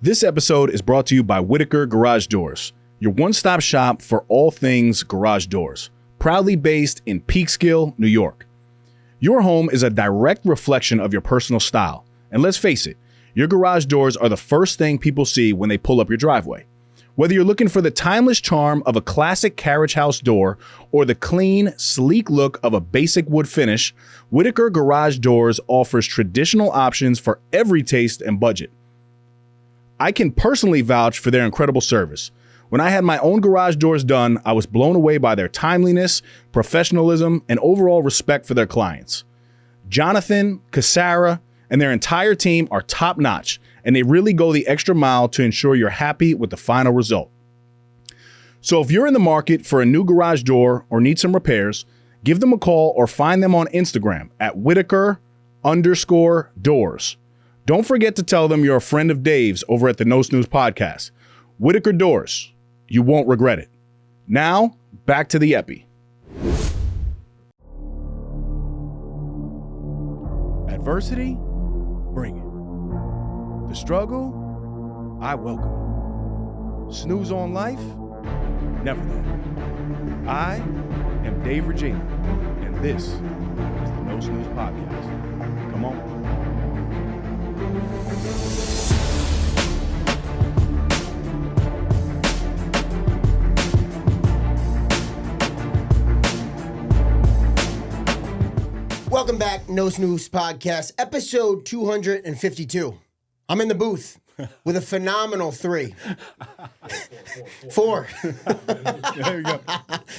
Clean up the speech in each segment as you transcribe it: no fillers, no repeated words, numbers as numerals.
This episode is brought to you by Whitaker Garage Doors, your one-stop shop for all things garage doors, proudly based in Peekskill, New York. Your home is a direct reflection of your personal style, and let's face it, your garage doors are the first thing people see when they pull up your driveway. Whether you're looking for the timeless charm of a classic carriage house door or the clean, sleek look of a basic wood finish, Whitaker Garage Doors offers traditional options for every taste and budget. I can personally vouch for their incredible service. When I had my own garage doors done, I was blown away by their timeliness, professionalism, and overall respect for their clients. Jonathan, Cassara, and their entire team are top-notch, and they really go the extra mile to ensure you're happy with the final result. So if you're in the market for a new garage door or need some repairs, give them a call or find them on Instagram at Whitaker_doors. Don't forget to tell them you're a friend of Dave's over at the No Snooze podcast. Whitaker Doors. You won't regret it. Now, back to the Epi. Adversity? Bring it. The struggle? I welcome it. Snooze on life? Never that. I am Dave Regina, and this is the No Snooze podcast. Come on. Welcome back, No Snooze Podcast, episode 252. I'm in the booth with a phenomenal 3. 4. There you go.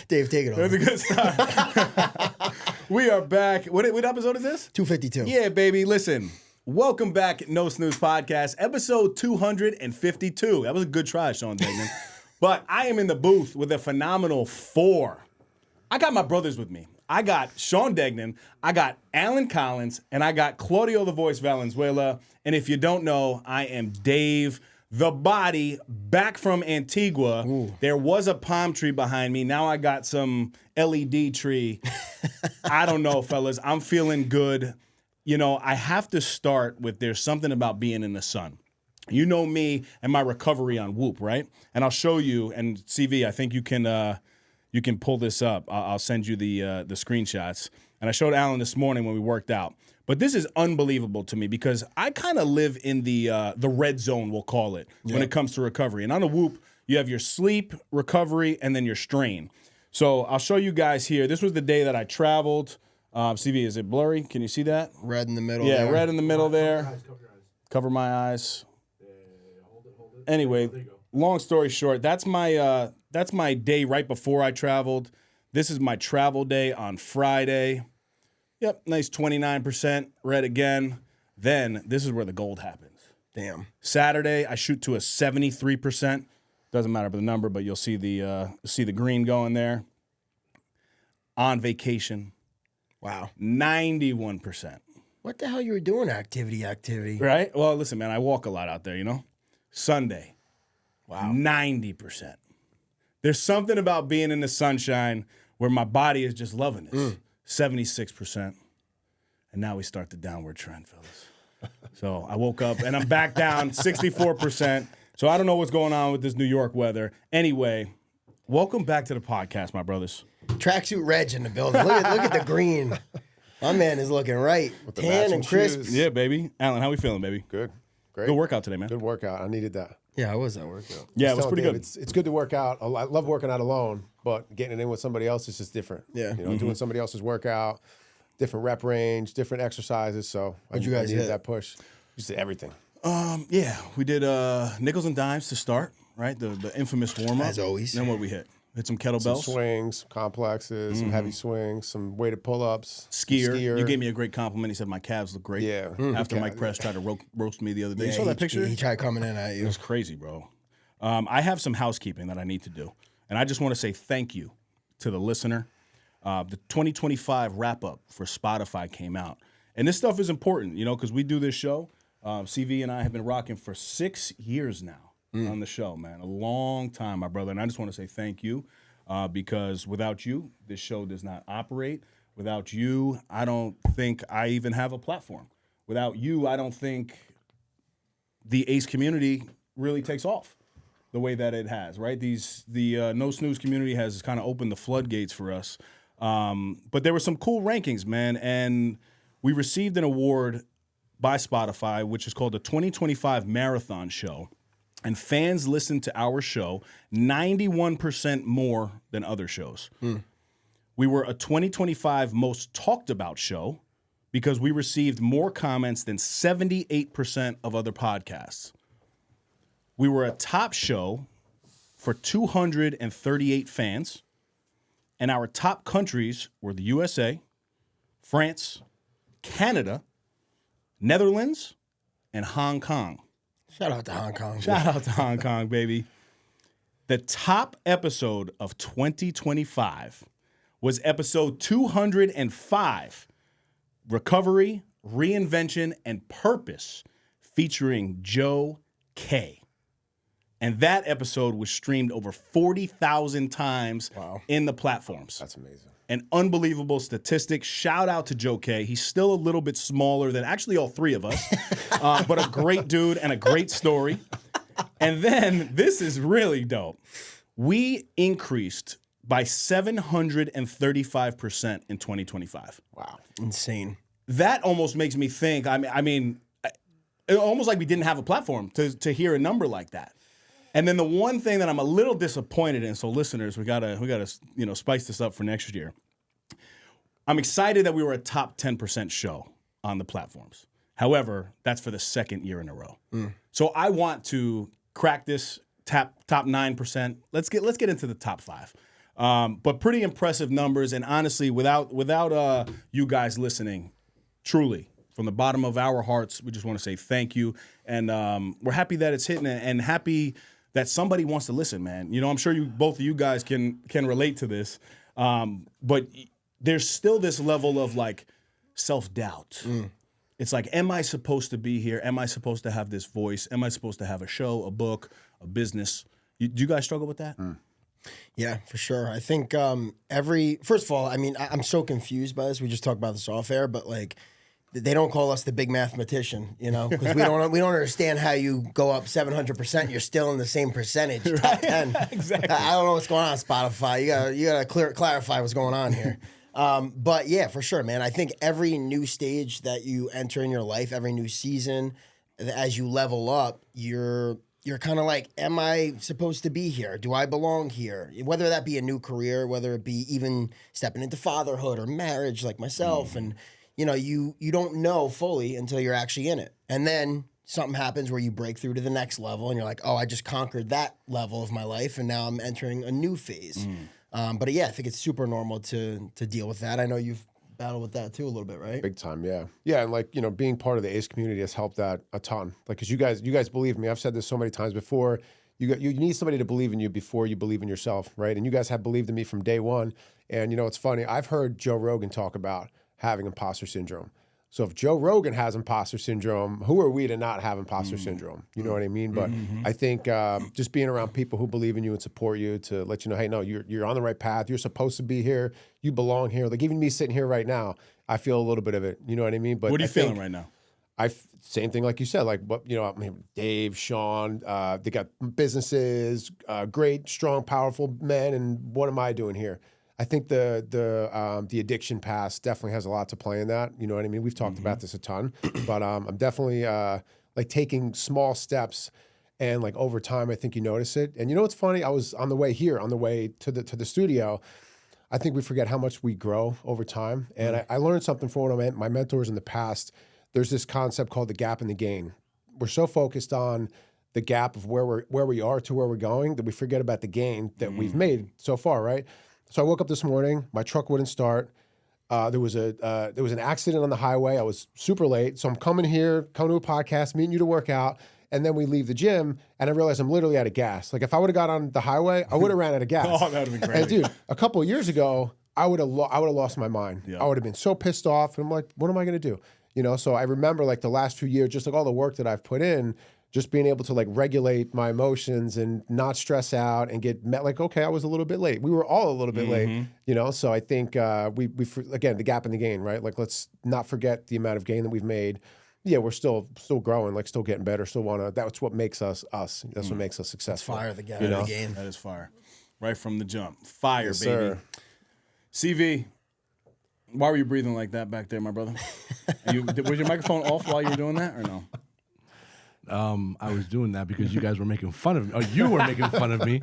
Dave, take it over. That's a good start. We are back. What episode is this? 252. Yeah, baby. Listen, welcome back, No Snooze Podcast, episode 252. That was a good try, Sean Degnan. But I am in the booth with a phenomenal 4. I got my brothers with me. I got Sean Degnan, I got Alan Collins, and I got Claudio the Voice Valenzuela. And if you don't know, I am Dave the Body, back from Antigua. Ooh. There was a palm tree behind me. Now I got some LED tree. I don't know, fellas. I'm feeling good. You know, I have to start with there's something about being in the sun. You know me and my recovery on Whoop, right? And I'll show you, and CV, I think you can pull this up. I'll send you the screenshots. And I showed Alan this morning when we worked out. But this is unbelievable to me because I kind of live in the red zone, we'll call it, when it comes to recovery. And on a Whoop, you have your sleep, recovery, and then your strain. So I'll show you guys here. This was the day that I traveled. CV, is it blurry? Can you see that? Red in the middle Yeah, there. red in the middle there. Cover your eyes. Cover my eyes. Hold it. Anyway, There you go. long story short, that's my day right before I traveled. This is my travel day on Friday. Yep, nice 29%, red again. Then this is where the gold happens. Damn. Saturday, I shoot to a 73%. Doesn't matter about the number, but you'll see the green going there. On vacation. Wow. 91%. What the hell you were doing, activity? Right? Well, listen, man, I walk a lot out there, you know? Sunday. Wow. 90%. There's something about being in the sunshine where my body is just loving this. 76%. And now we start the downward trend, fellas. So I woke up and I'm back down 64%. So I don't know what's going on with this New York weather. Anyway, welcome back to the podcast, my brothers. Tracksuit Reg in the building. Look at the green. My man is looking right. With the Tan matching and crisp. shoes. Yeah, baby. Alan, how we feeling, baby? Good. Great. Good workout today, man. Good workout. I needed that. Yeah, how was that workout? Yeah, it I was telling pretty Dave, good. It's good to work out. I love working out alone, but getting it in with somebody else is just different. Yeah. You know, doing somebody else's workout, different rep range, different exercises. So What'd you guys needed hit? that push. Just did everything. Yeah, we did nickels and dimes to start, right? The infamous warm-up. As always. Then what we hit? Hit some Some kettlebells. swings, some complexes, some heavy swings, some weighted pull-ups. Skier. You gave me a great compliment. He said my calves look great. Yeah. After Mike Press tried to roast me the other day. You Yeah, saw that picture? He tried coming in at It you. was crazy, bro. I have some housekeeping that I need to do. And I just want to say thank you to the listener. The 2025 wrap-up for Spotify came out. And this stuff is important, you know, because we do this show. CV and I have been rocking for 6 years now on the show, man. A long time, my brother. And I just want to say thank you because without you, this show does not operate. Without you, I don't think I even have a platform. Without you, I don't think the Ace community really takes off the way that it has, right? The No Snooze community has kind of opened the floodgates for us. But there were some cool rankings, man, and we received an award by Spotify, which is called the 2025 Marathon Show. And fans listened to our show 91% more than other shows. We were a 2025 most talked about show because we received more comments than 78% of other podcasts. We were a top show for 238 fans, and our top countries were the USA, France, Canada, Netherlands, and Hong Kong. Shout out to Hong Kong. Shout out to Hong Kong, baby. The top episode of 2025 was episode 205, Recovery, Reinvention, and Purpose, featuring Joe K. And that episode was streamed over 40,000 times in the platforms. That's amazing. An unbelievable statistic. Shout out to Joe K. He's still a little bit smaller than actually all three of us, but a great dude and a great story. And then this is really dope. We increased by 735% in 2025. Wow. Insane. That almost makes me think, I mean, it almost like we didn't have a platform to hear a number like that. And then the one thing that I'm a little disappointed in, so listeners, we gotta spice this up for next year. I'm excited that we were a top 10% show on the platforms. However, that's for the second year in a row. So I want to crack this top 9%. Let's get into the top 5. But pretty impressive numbers, and honestly, without you guys listening, truly, from the bottom of our hearts, we just want to say thank you, and we're happy that it's hitting, and happy that somebody wants to listen, man. You know, I'm sure both of you guys can relate to this, but there's still this level of like self-doubt. It's like, am I supposed to be here? Am I supposed to have this voice? Am I supposed to have a show, a book, a business? Do you guys struggle with that? Yeah, for sure. I think first of all, I mean, I'm so confused by this. We just talked about this off air, but like, they don't call us the big mathematician, you know, because we don't understand how you go up 700%. You're still in the same percentage, top 10. Exactly. I don't know what's going on, Spotify. You gotta clarify what's going on here. But yeah, for sure, man. I think every new stage that you enter in your life, every new season, as you level up, you're kind of like, am I supposed to be here? Do I belong here? Whether that be a new career, whether it be even stepping into fatherhood or marriage, like myself, and you know, you don't know fully until you're actually in it. And then something happens where you break through to the next level and you're like, oh, I just conquered that level of my life and now I'm entering a new phase. But yeah, I think it's super normal to deal with that. I know you've battled with that too a little bit, right? Big time, yeah. Yeah, and like, you know, being part of the ACE community has helped that a ton. Like, because you guys believe me. I've said this so many times before. You need somebody to believe in you before you believe in yourself, right? And you guys have believed in me from day one. And, you know, it's funny. I've heard Joe Rogan talk about having imposter syndrome. So if Joe Rogan has imposter syndrome, who are we to not have imposter syndrome? You know what I mean? But I think just being around people who believe in you and support you to let you know, hey, no, you're on the right path. You're supposed to be here. You belong here. Like even me sitting here right now, I feel a little bit of it. You know what I mean? But what are you feeling right now? Same thing like you said, like, what, you know, I mean, Dave, Sean, they got businesses, great, strong, powerful men. And what am I doing here? I think the addiction pass definitely has a lot to play in that. You know what I mean? We've talked about this a ton, but I'm definitely like taking small steps, and like over time, I think you notice it. And you know what's funny? I was on the way to the studio. I think we forget how much we grow over time. And I learned something from one of my mentors in the past. There's this concept called the gap and the gain. We're so focused on the gap of where we are to where we're going that we forget about the gain that we've made so far, right? So I woke up this morning, my truck wouldn't start. There was an accident on the highway. I was super late. So I'm coming to a podcast, meeting you to work out. And then we leave the gym and I realized I'm literally out of gas. Like if I would have got on the highway, I would have ran out of gas. Oh, that would have been crazy. And dude, a couple of years ago, I would have lost my mind. Yeah. I would have been so pissed off. And I'm like, what am I going to do? You know, so I remember like the last few years, just like all the work that I've put in, just being able to like regulate my emotions and not stress out and get met like, okay, I was a little bit late. We were all a little bit late, you know? So I think we again, the gap in the gain, right? Like, let's not forget the amount of gain that we've made yeah, we're still growing, like still getting better, still want to. That's what makes us us. That's what makes us successful. Fire the game. You know? The game. That is fire. Right from the jump. Fire, Yes, baby. sir. CV, why were you breathing like that back there, my brother? Was your microphone off while you were doing that or no? I was doing that because you guys were making fun of me. Or you were making fun of me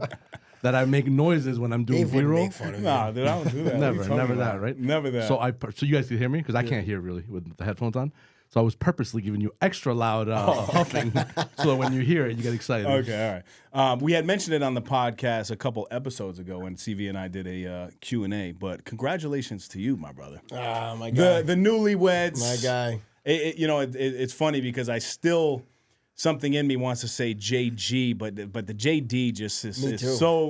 that I make noises when I'm doing Dave wouldn't B-roll. make fun of you. Nah, dude, I don't do that. What are you Never, talking never about? that, right? Never that. So you guys can hear me because I can't hear really with the headphones on. So I was purposely giving you extra loud huffing so that when you hear it, you get excited. Okay, all right. We had mentioned it on the podcast a couple episodes ago when CV and I did a Q&A, but congratulations to you, my brother. Ah, my guy. The newlyweds. My guy. It's funny because I still, something in me wants to say JG, but the JD just is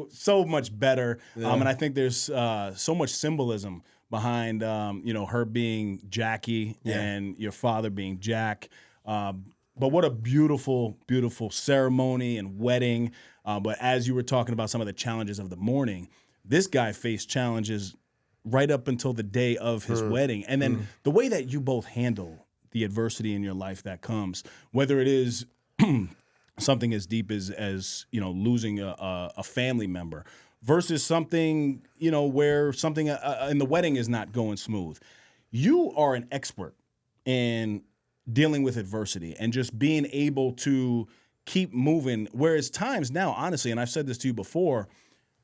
so much better. And I think there's so much symbolism behind her being Jackie and your father being Jack. But what a beautiful, beautiful ceremony and wedding. But as you were talking about some of the challenges of the morning, this guy faced challenges right up until the day of his wedding. And then the way that you both handle the adversity in your life that comes, whether it is something as deep as losing a family member, versus something, where something in the wedding is not going smooth. You are an expert in dealing with adversity and just being able to keep moving. Whereas times now, honestly, and I've said this to you before,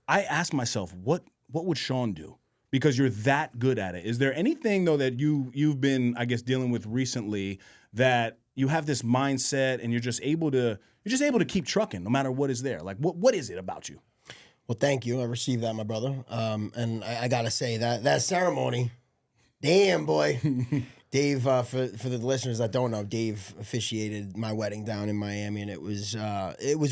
I ask myself, what would Sean do? Because you're that good at it. Is there anything, though, that you've been, I guess, dealing with recently that you have this mindset and you're just able to keep trucking no matter what is there? Like, what is it about you? Well, thank you. I received that, my brother. And I got to say that ceremony, damn, boy. Dave, for the listeners that don't know, Dave officiated my wedding down in Miami, and it was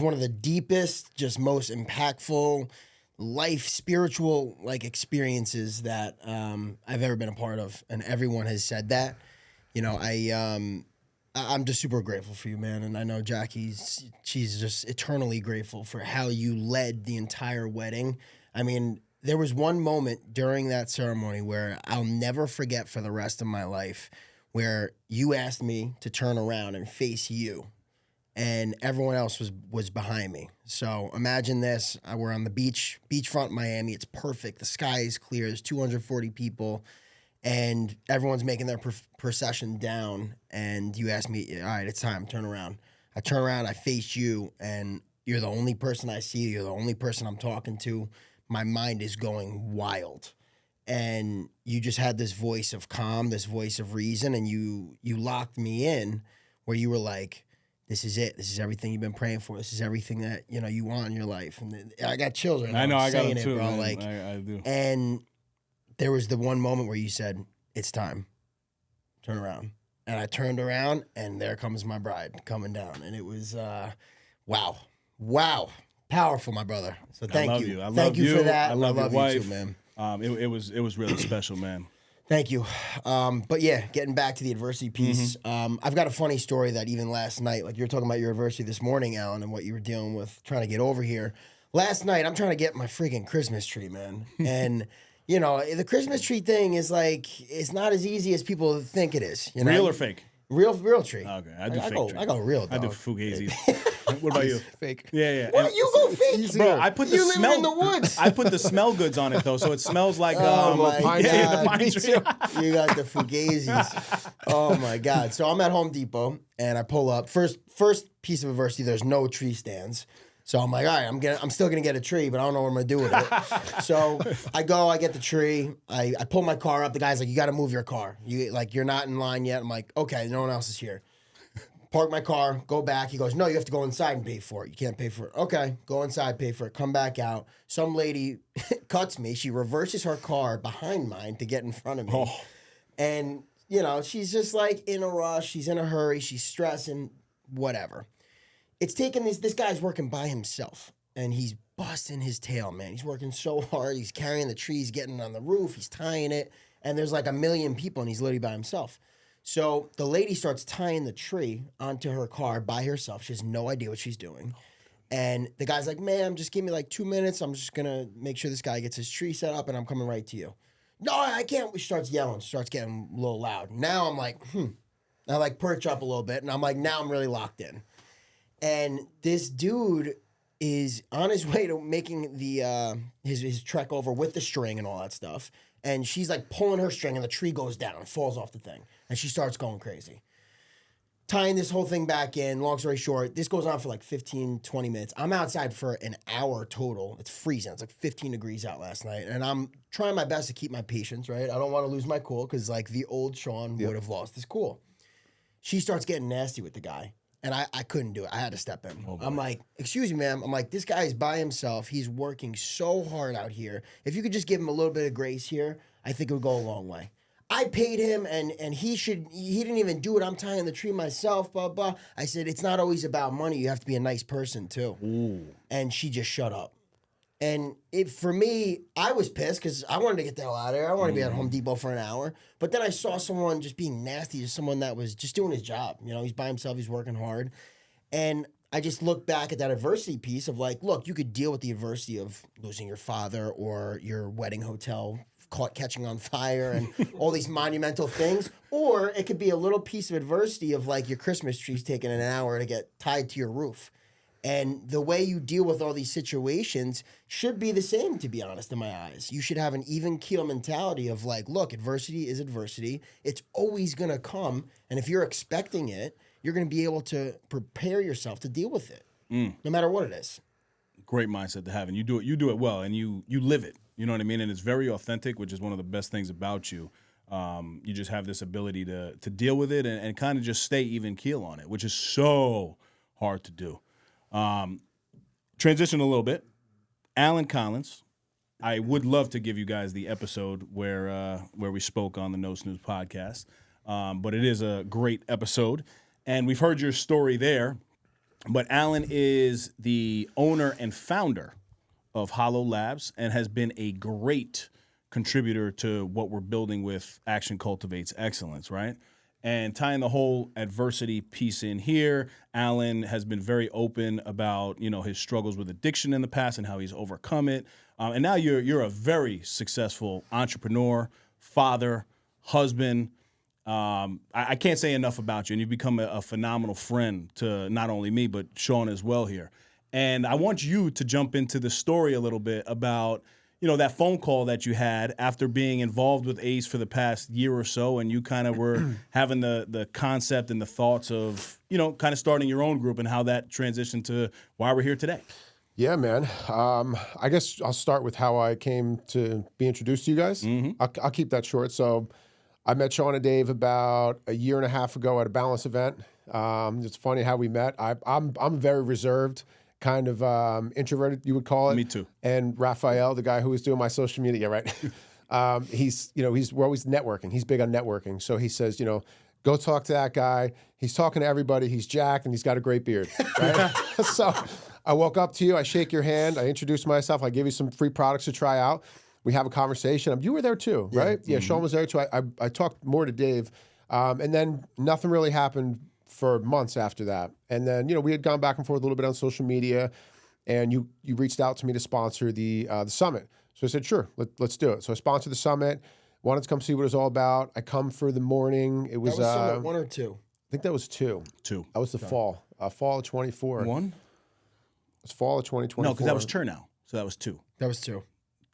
one of the deepest, just most impactful life, spiritual experiences that I've ever been a part of. And everyone has said that. I'm just super grateful for you, man. And I know she's just eternally grateful for how you led the entire wedding. I mean, there was one moment during that ceremony where I'll never forget for the rest of my life, where you asked me to turn around and face you, and everyone else was behind me. So imagine this. We're on the beachfront Miami. It's perfect. The sky is clear. There's 240 people. And everyone's making their procession down, and you ask me, all right, it's time, turn around. I turn around, I face you, and you're the only person I see. You're the only person I'm talking to. My mind is going wild. And you just had this voice of calm, this voice of reason, and you locked me in where you were like, this is it. This is everything you've been praying for. This is everything that you want in your life. And I got chills right now. I know, I got saying it too, bro. man. I do. And there was the one moment where you said, it's time. Turn around. And I turned around, and there comes my bride coming down. And it was, wow. Powerful, my brother. So thank you. Thank you for that. I love your wife. You too, man. It was really special, man. Thank you. But yeah, getting back to the adversity piece, I've got a funny story that even last night, like you're talking about your adversity this morning, Alan, and what you were dealing with trying to get over here. Last night, I'm trying to get my freaking Christmas tree, man. And the Christmas tree thing is it's not as easy as people think it is. Real or fake? Real tree. Okay, I do fake tree. I go real, dog. I do fugazi. What about you? Fake. Yeah. What? You go fake? Bro, I put the You smell living in the woods. I put the smell goods on it though, so it smells like Oh my pine God. yeah, the pine tree. You got the fugazis. Oh my God. So I'm at Home Depot and I pull up. First piece of adversity, there's no tree stands. So I'm like, all right, I'm still gonna get a tree, but I don't know what I'm gonna do with it. So I get the tree. I pull my car up. The guy's like, you got to move your car. You're not in line yet. I'm like, okay, no one else is here. Park my car, go back. He goes, no, you have to go inside and pay for it. You can't pay for it. Okay, go inside, pay for it. Come back out. Some lady cuts me. She reverses her car behind mine to get in front of me. Oh. And she's just in a rush. She's in a hurry. She's stressing. Whatever. It's taken this guy's working by himself, and he's busting his tail, man. He's working so hard. He's carrying the trees, getting on the roof. He's tying it, and there's a million people, and he's literally by himself. So the lady starts tying the tree onto her car by herself. She has no idea what she's doing. And the guy's like, ma'am, just give me 2 minutes. I'm just going to make sure this guy gets his tree set up, and I'm coming right to you. No, I can't. She starts yelling. She starts getting a little loud. Now I'm like, I like perch up a little bit, and I'm like, now I'm really locked in. And this dude is on his way to making the his trek over with the string and all that stuff. And she's like pulling her string, and the tree goes down and falls off the thing. And she starts going crazy. Tying this whole thing back in, long story short, this goes on for like 15, 20 minutes. I'm outside for an hour total. It's freezing. It's like 15 degrees out last night. And I'm trying my best to keep my patience, right? I don't want to lose my cool because like the old Sean would have lost his cool. She starts getting nasty with the guy. And I couldn't do it. I had to step in. I'm like, excuse me, ma'am. I'm like, this guy is by himself. He's working so hard out here. If you could just give him a little bit of grace here, I think it would go a long way. I paid him, and he didn't even do it. I'm tying the tree myself, blah, blah. I said, it's not always about money. You have to be a nice person, too. Ooh. And she just shut up. And for me, I was pissed because I wanted to get the hell out of there. I wanted to be at Home Depot for an hour. But then I saw someone just being nasty to someone that was just doing his job. You know, he's by himself. He's working hard. And I just look back at that adversity piece of like, look, you could deal with the adversity of losing your father or your wedding hotel caught catching on fire and all these monumental things. Or it could be a little piece of adversity of like your Christmas tree's taking an hour to get tied to your roof. And the way you deal with all these situations should be the same, to be honest, in my eyes. You should have an even keel mentality of like, look, adversity is adversity. It's always going to come. And if you're expecting it, you're going to be able to prepare yourself to deal with it, no matter what it is. Great mindset to have. And you do it well, and you live it. You know what I mean? And it's very authentic, which is one of the best things about you. You just have this ability to deal with it and kind of just stay even keel on it, which is so hard to do. Transition a little bit. Alan Collins. I would love to give you guys the episode where we spoke on the No Snooze podcast, but it is a great episode, and we've heard your story there. But Alan is the owner and founder of Hollow Labs and has been a great contributor to what we're building with Action Cultivates Excellence, right? And tying the whole adversity piece in here, Alan has been very open about, you know, his struggles with addiction in the past and how he's overcome it. And now you're a very successful entrepreneur, father, husband. I can't say enough about you, and you've become a phenomenal friend to not only me, but Sean as well here. And I want you to jump into the story a little bit about, you know, that phone call that you had after being involved with ACE for the past year or so, and you kind of were having the concept and the thoughts of, you know, kind of starting your own group and how that transitioned to why we're here today. Yeah, man. I guess I'll start with how I came to be introduced to you guys. Mm-hmm. I'll keep that short. So I met Sean and Dave about a year and a half ago at a Balance event. It's funny how we met. I'm very reserved, kind of introverted, you would call it. Me too. And Raphael, the guy who was doing my social media, right? We're always networking. He's big on networking. So he says, you know, go talk to that guy. He's talking to everybody. He's jacked and he's got a great beard, right? So I walk up to you. I shake your hand. I introduce myself. I give you some free products to try out. We have a conversation. You were there too, right? Yeah, Sean was there too. I talked more to Dave. And then nothing really happened for months after that. And then, you know, we had gone back and forth a little bit on social media, and you reached out to me to sponsor the summit. So I said, sure, let's do it. So I sponsored the summit, wanted to come see what it was all about. I come for the morning. It was, that was summit 1 or 2? I think that was 2. 2. That was the fall of 24. 1? It was fall of 2024. No, because that was Chernow. So that was 2. That was 2.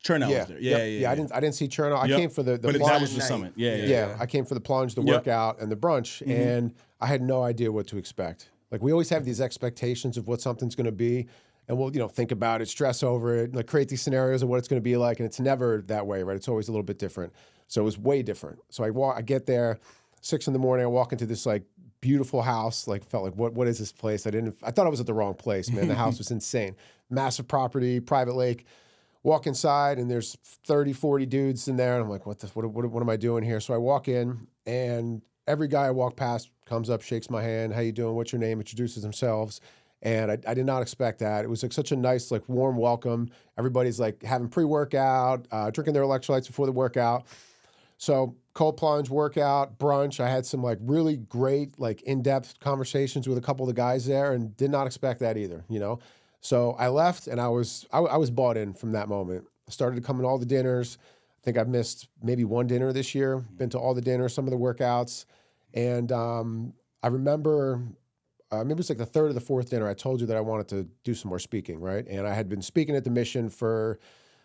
Chernow was there. Yeah. I didn't see Chernow. I came for the but plunge. that was the summit. Yeah. I came for the plunge, the workout, and the brunch, and I had no idea what to expect. Like, we always have these expectations of what something's going to be, and we'll, you know, think about it, stress over it, like create these scenarios of what it's going to be like, and it's never that way, right? It's always a little bit different. So it was way different. So I get there, 6 a.m. I walk into this like beautiful house, like felt like what is this place? I thought I was at the wrong place, man. The house was insane. Massive property, private lake. Walk inside and there's 30, 40 dudes in there. And I'm like, what am I doing here? So I walk in and every guy I walk past comes up, shakes my hand. How you doing? What's your name? Introduces themselves. And I did not expect that. It was like such a nice, like warm welcome. Everybody's like having pre-workout, drinking their electrolytes before the workout. So cold plunge, workout, brunch. I had some like really great, like in-depth conversations with a couple of the guys there and did not expect that either, you know? So I left and I was bought in from that moment. I started coming to all the dinners. I think I've missed maybe one dinner this year. Been to all the dinners, some of the workouts. And I remember maybe it was like the third or the fourth dinner, I told you that I wanted to do some more speaking, right? And I had been speaking at the Mission for,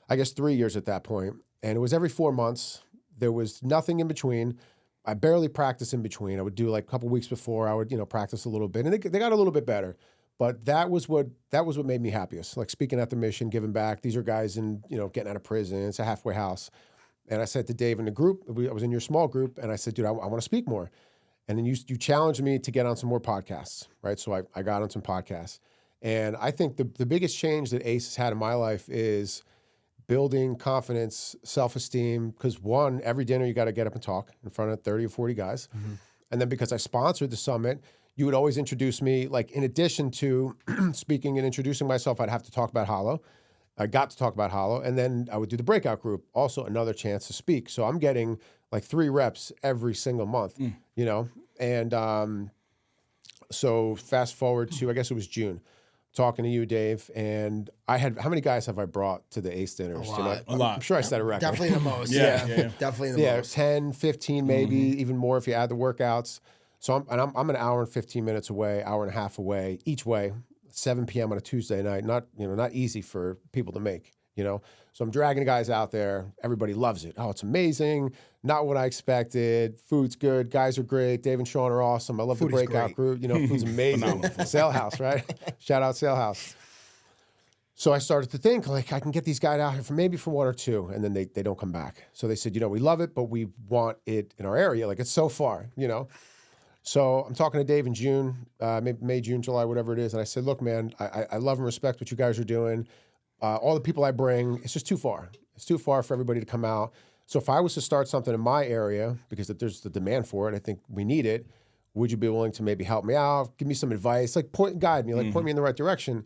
I guess, 3 years at that point. And it was every 4 months. There was nothing in between. I barely practiced in between. I would do like a couple weeks before, I would, practice a little bit. And they got a little bit better. But that was what made me happiest. Like speaking at the Mission, giving back. These are guys in, getting out of prison. It's a halfway house. And I said to Dave in the group, I was in your small group, and I said, dude, I want to speak more. And then you challenged me to get on some more podcasts, right? So I got on some podcasts. And I think the biggest change that Ace has had in my life is building confidence, self-esteem. Because one, every dinner you got to get up and talk in front of 30 or 40 guys. Mm-hmm. And then because I sponsored the summit, you would always introduce me, like in addition to speaking and introducing myself, I'd have to talk about Hollow. I got to talk about Hollow. And then I would do the breakout group, also another chance to speak. So I'm getting like 3 reps every single month, And so fast forward to, I guess it was June, talking to you, Dave. And how many guys have I brought to the Ace dinners? A lot. I'm sure I set a record. Definitely the most. Yeah. Definitely the most. 10, 15, maybe even more if you add the workouts. So I'm an hour and 15 minutes away, hour and a half away each way, 7 p.m. on a Tuesday night. Not easy for people to make, So I'm dragging the guys out there. Everybody loves it. Oh, it's amazing. Not what I expected. Food's good. Guys are great. Dave and Sean are awesome. I love the breakout group. Food's amazing. Sail House, right? Shout out Sail House. So I started to think, like, I can get these guys out here for 1 or 2, and then they don't come back. So they said, we love it, but we want it in our area. Like, it's so far, So I'm talking to Dave in June, maybe May, June, July, whatever it is. And I said, look, man, I love and respect what you guys are doing. All the people I bring, it's just too far. It's too far for everybody to come out. So if I was to start something in my area, because there's the demand for it, I think we need it, would you be willing to maybe help me out, give me some advice, like guide me, like point me in the right direction?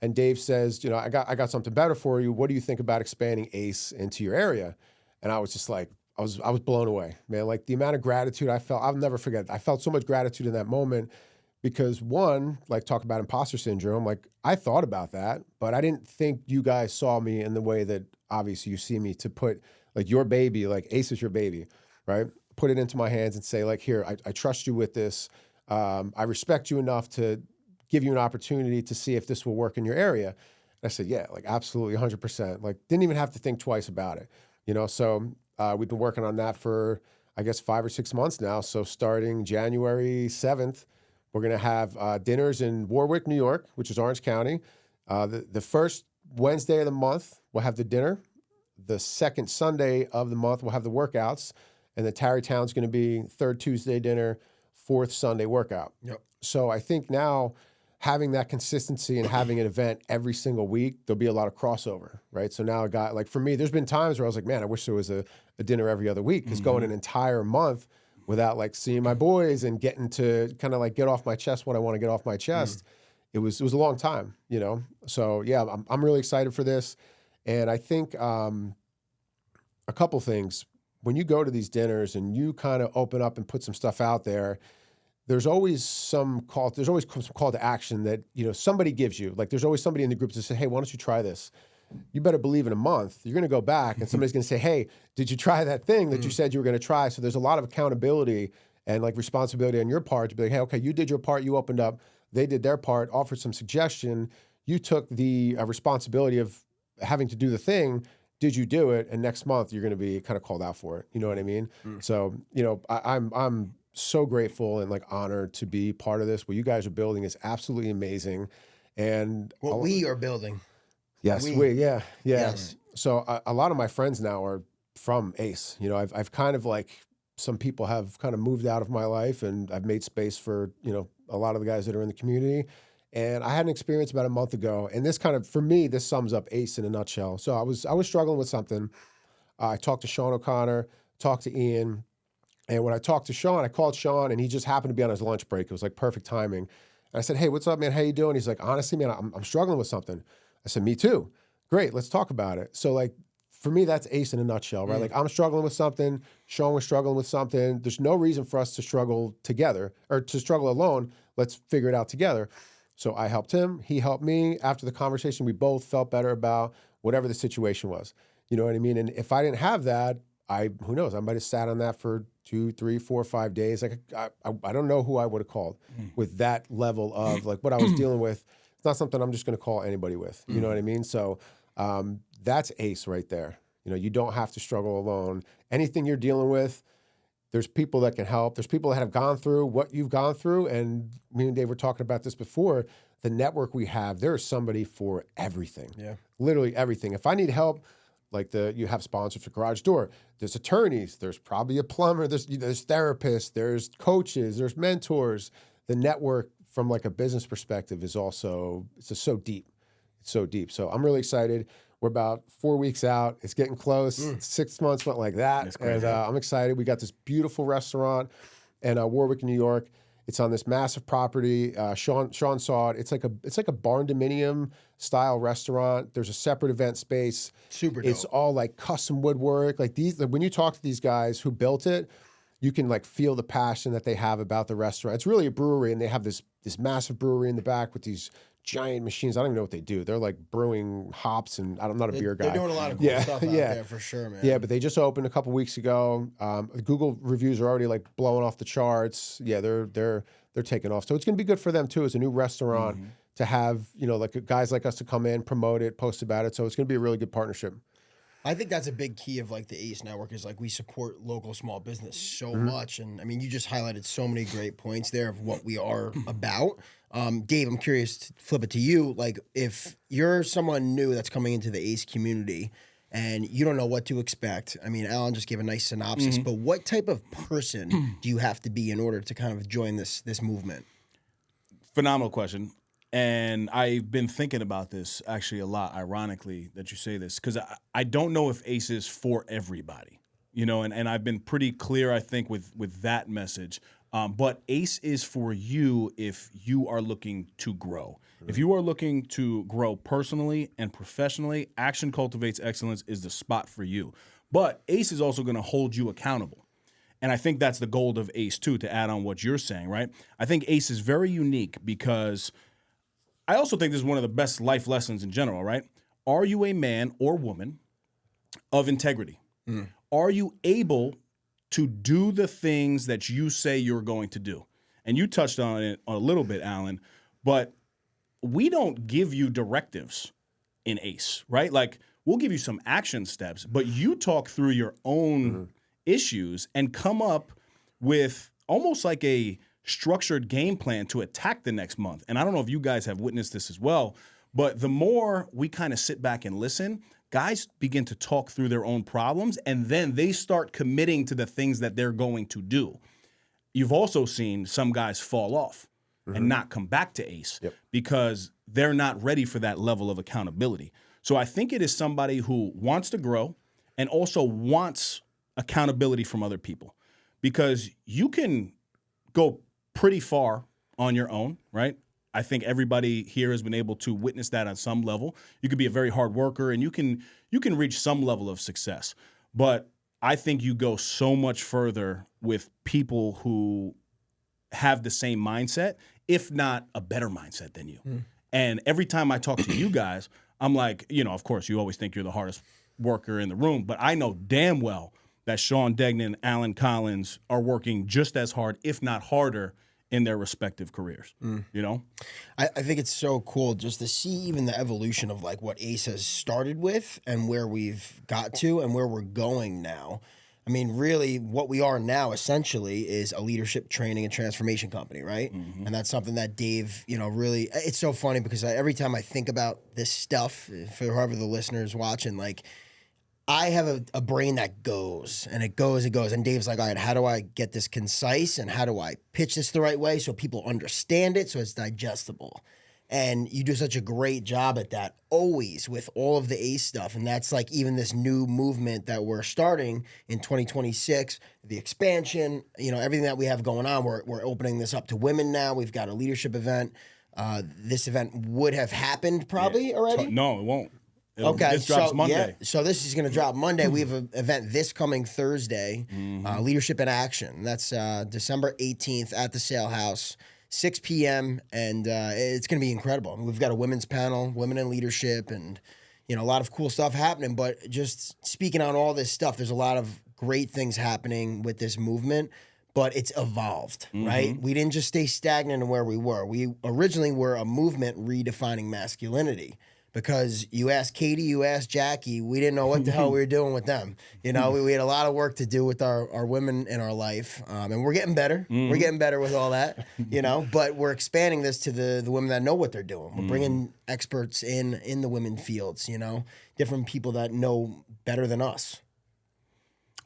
And Dave says, I got something better for you. What do you think about expanding Ace into your area? And I was just like, I was blown away, man. Like the amount of gratitude I felt, I'll never forget. I felt so much gratitude in that moment because one, like talk about imposter syndrome, like I thought about that, but I didn't think you guys saw me in the way that obviously you see me, to put like your baby, like Ace is your baby, right? Put it into my hands and say like, here, I trust you with this. I respect you enough to give you an opportunity to see if this will work in your area. And I said, yeah, like absolutely 100%. Like didn't even have to think twice about it, So we've been working on that for, I guess, 5 or 6 months now. So starting January 7th, we're going to have dinners in Warwick, New York, which is Orange County. The first Wednesday of the month, we'll have the dinner. The second Sunday of the month, we'll have the workouts. And the Tarrytown's going to be third Tuesday dinner, fourth Sunday workout. Yep. So I think now having that consistency and having an event every single week, there'll be a lot of crossover, right? So now like for me, there's been times where I was like, man, I wish there was a dinner every other week, because going an entire month without like seeing my boys and getting to kind of like get off my chest what I want to get off my chest, it was a long time, So yeah, I'm really excited for this. And I think a couple things. When you go to these dinners and you kind of open up and put some stuff out there, there's always some call to action that, somebody gives you. Like there's always somebody in the group that says, hey, why don't you try this? You better believe in a month, you're going to go back and somebody's going to say, hey, did you try that thing that you said you were going to try? So there's a lot of accountability and like responsibility on your part to be like, hey, okay, you did your part, you opened up, they did their part, offered some suggestion, you took the responsibility of having to do the thing. Did you do it? And next month you're going to be kind of called out for it. You know what I mean? So, I'm so grateful and like honored to be part of this. What you guys are building is absolutely amazing. And what we are building. Yes, yeah. Yes. So a lot of my friends now are from Ace. I've kind of like, some people have kind of moved out of my life, and I've made space for, a lot of the guys that are in the community. And I had an experience about a month ago, and this kind of, for me, this sums up Ace in a nutshell. So I was struggling with something. I talked to Sean O'Connor, talked to Ian, and when I talked to Sean, I called Sean, and he just happened to be on his lunch break. It was like perfect timing. And I said, hey, what's up, man? How you doing? He's like, honestly, man, I'm struggling with something. I said, me too. Great, let's talk about it. So like, for me, that's Ace in a nutshell, right? Like I'm struggling with something, Sean was struggling with something. There's no reason for us to struggle together or to struggle alone. Let's figure it out together. So I helped him, he helped me. After the conversation, we both felt better about whatever the situation was. You know what I mean? And if I didn't have that, who knows, I might have sat on that for 2, 3, 4, 5 days. Like I don't know who I would have called with that level of like what I was dealing with. It's not something I'm just going to call anybody with. You know what I mean? So that's ACE right there. You know, you don't have to struggle alone. Anything you're dealing with, there's people that can help. There's people that have gone through what you've gone through. And me and Dave were talking about this before. The network we have, there is somebody for everything. Yeah. Literally everything. If I need help, like you have sponsors for Garage Door, there's attorneys, there's probably a plumber, there's therapists, there's coaches, there's mentors. The network from like a business perspective is also, it's just so deep. It's so deep. So I'm really excited. We're about 4 weeks out. It's getting close. 6 months went like that. That's crazy. And I'm excited. We got this beautiful restaurant in Warwick, New York. It's on this massive property. Sean saw it. It's like a barn dominium style restaurant. There's a separate event space. Super dope. It's all like custom woodwork. Like when you talk to these guys who built it, you can like feel the passion that they have about the restaurant. It's really a brewery, and they have this massive brewery in the back with these giant machines. I don't even know what they do. They're like brewing hops, and I'm not a beer guy. They're doing a lot of cool stuff out there for sure, man. Yeah, but they just opened a couple weeks ago. The Google reviews are already like blowing off the charts. Yeah, they're taking off. So it's going to be good for them too as a new restaurant to have, you know, like guys like us to come in, promote it, post about it. So it's going to be a really good partnership. I think that's a big key of like the ACE network is like we support local small business so much. And I mean, you just highlighted so many great points there of what we are about. Dave, I'm curious to flip it to you. Like if you're someone new that's coming into the ACE community and you don't know what to expect. I mean, Alan just gave a nice synopsis, but what type of person do you have to be in order to kind of join this movement? Phenomenal question. And I've been thinking about this actually a lot, ironically, that you say this, because I don't know if ACE is for everybody, you know, and I've been pretty clear, I think, with that message. But ACE is for you if you are looking to grow. If you are looking to grow personally and professionally, Action Cultivates Excellence is the spot for you. But ACE is also going to hold you accountable. And I think that's the goal of ACE, too, to add on what you're saying, right? I think ACE is very unique because I also think this is one of the best life lessons in general, right? Are you a man or woman of integrity? Are you able to do the things that you say you're going to do? And you touched on it a little bit, Alan, but we don't give you directives in ACE, right? Like, we'll give you some action steps, but you talk through your own issues and come up with almost like a structured game plan to attack the next month. And I don't know if you guys have witnessed this as well, but the more we kind of sit back and listen, guys begin to talk through their own problems, and then they start committing to the things that they're going to do. You've also seen some guys fall off and not come back to ACE because they're not ready for that level of accountability. So I think it is somebody who wants to grow and also wants accountability from other people, because you can go pretty far on your own, right? I think everybody here has been able to witness that on some level. You could be a very hard worker and you can reach some level of success. But I think you go so much further with people who have the same mindset, if not a better mindset than you. And every time I talk to you guys, I'm like, you know, of course, you always think you're the hardest worker in the room, but I know damn well that Sean Degnan, Alan Collins are working just as hard, if not harder, in their respective careers, you know? I think it's so cool just to see even the evolution of like what ACE has started with and where we've got to and where we're going now. I mean, really what we are now essentially is a leadership training and transformation company, right? And that's something that Dave, you know, really, it's so funny because every time I think about this stuff, for whoever the listeners watching, like, I have a brain that goes, and it goes, and Dave's like, all right, how do I get this concise, and how do I pitch this the right way so people understand it, so it's digestible? And you do such a great job at that always with all of the ACE stuff, and that's like even this new movement that we're starting in 2026, the expansion, you know, everything that we have going on, we're opening this up to women now. We've got a leadership event. This event would have happened probably already? No, it won't. This drops Monday. Yeah, so this is going to drop Monday. We have an event this coming Thursday, Leadership in Action. That's December 18th at the Sale House, 6 p.m., and it's going to be incredible. I mean, we've got a women's panel, women in leadership, and you know, a lot of cool stuff happening. But just speaking on all this stuff, there's a lot of great things happening with this movement, but it's evolved, right? We didn't just stay stagnant in where we were. We originally were a movement redefining masculinity. Because you asked Katie, you asked Jackie, we didn't know what the hell we were doing with them. You know, we had a lot of work to do with our women in our life. And we're getting better. We're getting better with all that, you know, but we're expanding this to the women that know what they're doing. We're bringing experts in the women fields, you know, different people that know better than us.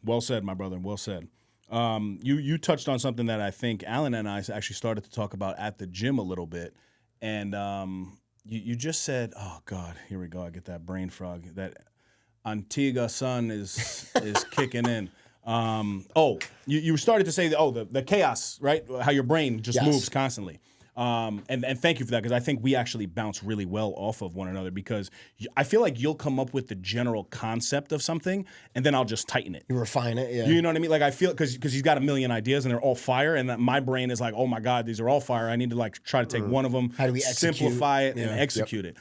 Well said, my brother. Well said. You touched on something that I think Alan and I actually started to talk about at the gym a little bit. And you just said, oh, God, here we go. I get that brain frog. That Antigua sun is kicking in. You started to say, the chaos, right? How your brain just moves constantly. And thank you for that, because I think we actually bounce really well off of one another, because I feel like you'll come up with the general concept of something, and then I'll just tighten it. You refine it, yeah. You know what I mean? Like, I feel, because he's got a million ideas, and they're all fire, and my brain is like, oh my God, these are all fire. I need to like try to take one of them, How do we simplify it, and execute it.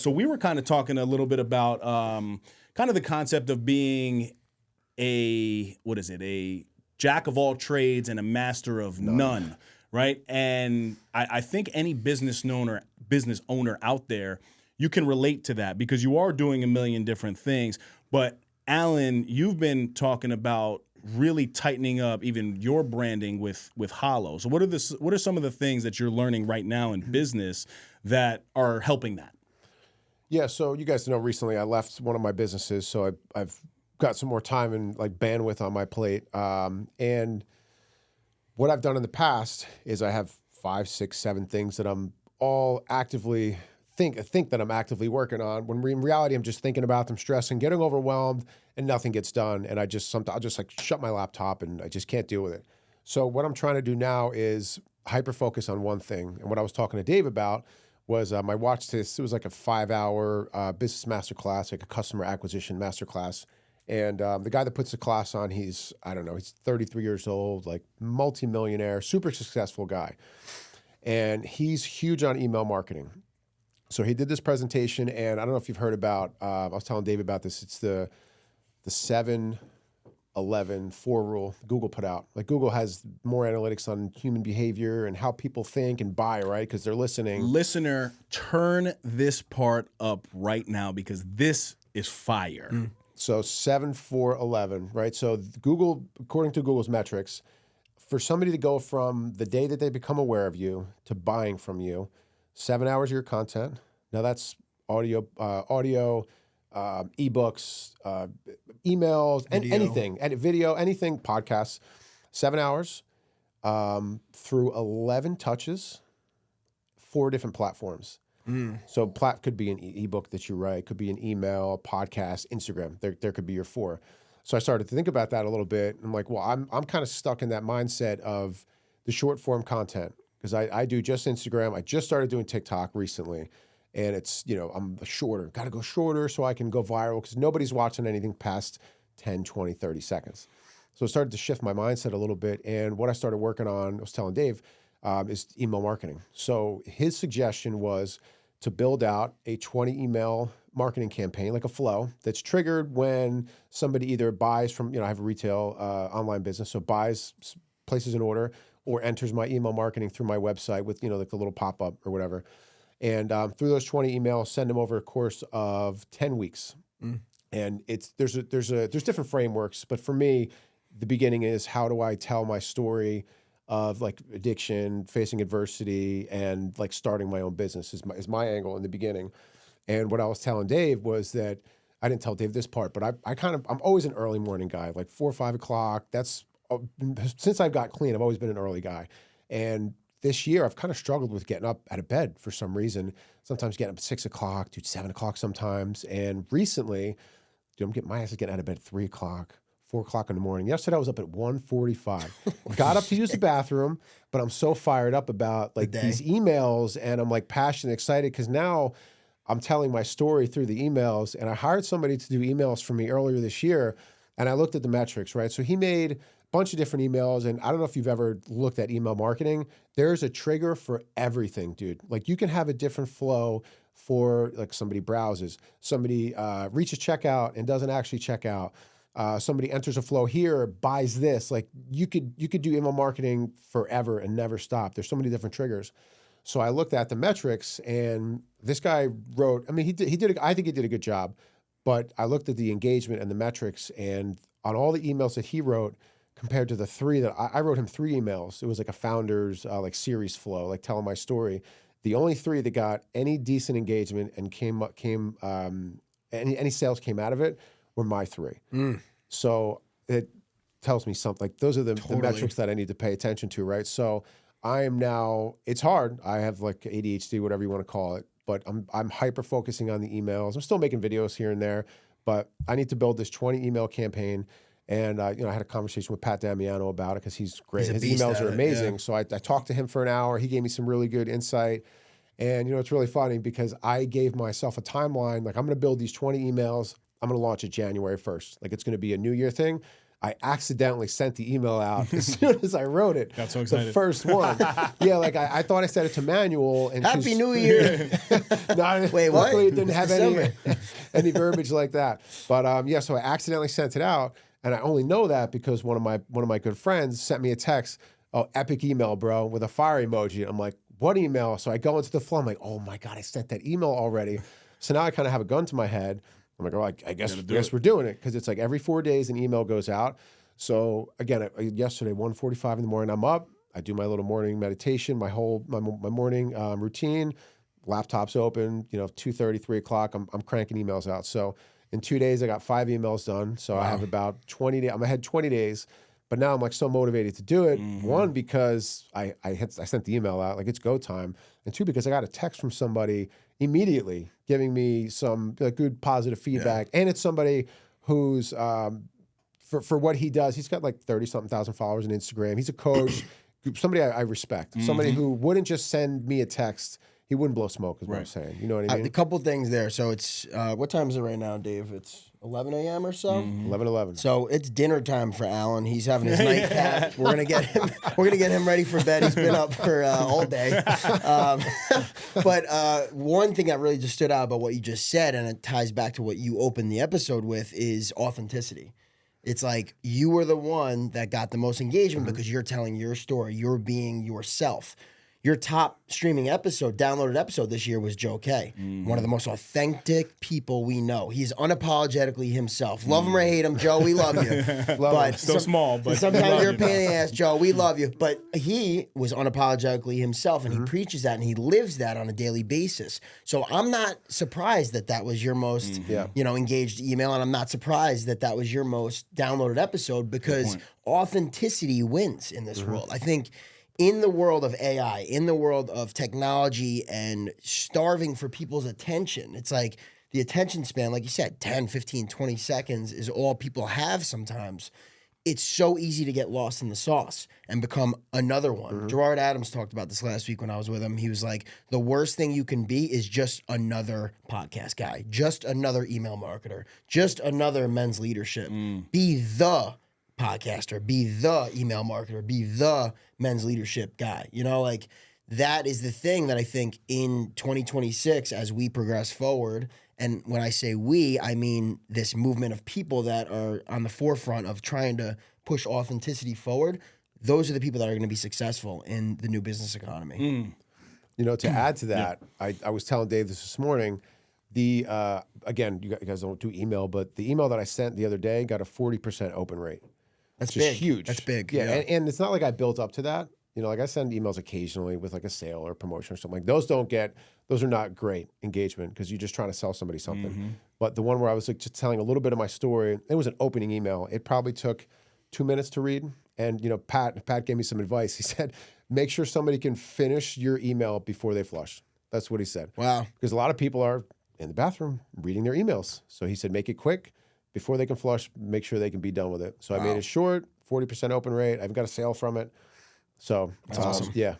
So we were kind of talking a little bit about kind of the concept of being a jack of all trades and a master of none. Right, and I think any business owner out there, you can relate to that, because you are doing a million different things. But Alan, you've been talking about really tightening up even your branding with Hollow. So what are some of the things that you're learning right now in business that are helping that? Yeah, so you guys know recently I left one of my businesses, so I've got some more time and like bandwidth on my plate, and what I've done in the past is I have 5, 6, 7 things that I'm all actively think that I'm actively working on. When in reality, I'm just thinking about them, stressing, getting overwhelmed, and nothing gets done. And I'll just like shut my laptop, and I just can't deal with it. So what I'm trying to do now is hyper focus on one thing. And what I was talking to Dave about was I watched this. It was like a 5-hour business masterclass, like a customer acquisition masterclass. And the guy that puts the class on, he's 33 years old, like multimillionaire, super successful guy. And he's huge on email marketing. So he did this presentation, and I don't know if you've heard about, I was telling Dave about this, it's the 7-11-4 rule Google put out. Like, Google has more analytics on human behavior and how people think and buy, right? Because they're listening. Listener, turn this part up right now, because this is fire. So 7-4-11, right? So Google, according to Google's metrics, for somebody to go from the day that they become aware of you to buying from you, 7 hours of your content. Now that's audio, ebooks, emails, and anything, video, anything, podcasts. 7 hours through 11 touches, 4 different platforms. So could be an ebook that you write, could be an email, podcast, Instagram. There could be your 4. So I started to think about that a little bit. I'm like, well, I'm kind of stuck in that mindset of the short form content, because I do just Instagram. I just started doing TikTok recently, and it's, I'm got to go shorter so I can go viral, because nobody's watching anything past 10, 20, 30 seconds. So I started to shift my mindset a little bit. And what I started working on, I was telling Dave, is email marketing. So his suggestion was to build out a 20 email marketing campaign, like a flow that's triggered when somebody either buys from, I have a retail online business, so buys, places an order, or enters my email marketing through my website with, like the little pop-up or whatever. And through those 20 emails, send them over a course of 10 weeks. And there's different frameworks, but for me, the beginning is, how do I tell my story of like addiction, facing adversity, and like starting my own business is my angle in the beginning. And what I was telling Dave was that, I didn't tell Dave this part, but I'm always an early morning guy, like 4 or 5 o'clock. That's since I've got clean, I've always been an early guy. And this year I've kind of struggled with getting up out of bed for some reason. Sometimes getting up at 6 o'clock, to 7 o'clock sometimes. And recently, my ass is getting out of bed at 3 o'clock. 4 o'clock in the morning. Yesterday I was up at 1:45. Got up to use the bathroom, but I'm so fired up about like these emails, and I'm like passionate, excited, because now I'm telling my story through the emails. And I hired somebody to do emails for me earlier this year, and I looked at the metrics, right? So he made a bunch of different emails, and I don't know if you've ever looked at email marketing. There's a trigger for everything, dude. Like, you can have a different flow for like somebody browses, somebody reaches checkout and doesn't actually check out. somebody enters a flow here, buys this. Like you could do email marketing forever and never stop. There's so many different triggers. So I looked at the metrics, and this guy wrote. I mean, I think he did a good job, but I looked at the engagement and the metrics, and on all the emails that he wrote, compared to the 3 that I wrote him 3 emails. It was like a founder's like series flow, like telling my story. The only 3 that got any decent engagement and any sales came out of it were my 3. So it tells me something. Like those are the metrics that I need to pay attention to, right? So I am now. It's hard. I have like ADHD, whatever you want to call it, but I'm hyper focusing on the emails. I'm still making videos here and there, but I need to build this 20 email campaign. And I had a conversation with Pat Damiano about it because he's great. His emails are amazing. So I talked to him for an hour. He gave me some really good insight. And it's really funny because I gave myself a timeline. Like I'm going to build these 20 emails. I'm going to launch it January 1st. Like it's going to be a New Year thing. I accidentally sent the email out as soon as I wrote it. Got so excited. The first one. Yeah, like I thought I sent it to Manuel. And Happy New Year. No, Wait, what? Luckily, it didn't have December. any verbiage like that. But so I accidentally sent it out. And I only know that because one of my good friends sent me a text, "Oh, epic email, bro," with a fire emoji. And I'm like, "What email?" So I go into the flow. I'm like, "Oh my God, I sent that email already." So now I kind of have a gun to my head. I'm like, "Oh, I guess we're doing it," because it's like every 4 days an email goes out. So again, yesterday 1:45 in the morning, I'm up. I do my little morning meditation, my morning routine. Laptop's open. 2:30, 3 o'clock. I'm cranking emails out. So in 2 days, I got 5 emails done. So I have about 20 days. I'm ahead 20 days. But now I'm like so motivated to do it. One, because I sent the email out, like it's go time. And 2, because I got a text from somebody immediately giving me some good positive feedback. And it's somebody who's, for what he does, he's got like 30-something thousand followers on Instagram. He's a coach, somebody I respect, somebody who wouldn't just send me a text. He wouldn't blow smoke, is what I'm saying. You know what I mean? A couple things there. So it's, what time is it right now, Dave? It's 11 a.m. or so? 11:11. So it's dinner time for Alan. He's having his nightcap. We're gonna get him ready for bed. He's been up for all day. But one thing that really just stood out about what you just said, and it ties back to what you opened the episode with, is authenticity. It's like you were the one that got the most engagement because you're telling your story. You're being yourself. Your top streaming downloaded episode this year was Joe K. One of the most authentic people we know. He's unapologetically himself. Love him or hate him, Joe, we love you. But still small, but sometimes you're a pain in the ass, Joe. We love you. But he was unapologetically himself, and he preaches that, and he lives that on a daily basis. So I'm not surprised that was your most engaged email, and I'm not surprised that was your most downloaded episode because authenticity wins in this world. I think in the world of AI, in the world of technology and starving for people's attention, it's like the attention span, like you said, 10, 15, 20 seconds is all people have sometimes. It's so easy to get lost in the sauce and become another one. Gerard Adams talked about this last week when I was with him. He was like, the worst thing you can be is just another podcast guy, just another email marketer, just another men's leadership. Be the podcaster, be the email marketer, be the men's leadership guy. That is the thing that I think in 2026, as we progress forward, and when I say we, I mean this movement of people that are on the forefront of trying to push authenticity forward, those are the people that are going to be successful in the new business economy. To add to that, I was telling Dave this morning, again, you guys don't do email, but the email that I sent the other day got a 40% open rate. That's just big. huge. That's big. Yeah. And it's not like I built up to that. Like I send emails occasionally with like a sale or a promotion or something. Like those are not great engagement because you're just trying to sell somebody something. But the one where I was like just telling a little bit of my story, it was an opening email. It probably took 2 minutes to read. And Pat gave me some advice. He said, make sure somebody can finish your email before they flush. That's what he said. Wow. Because a lot of people are in the bathroom reading their emails. So he said, make it quick. Before they can flush, make sure they can be done with it. So I made it short, 40% open rate. I've got a sale from it. So that's awesome. Yeah.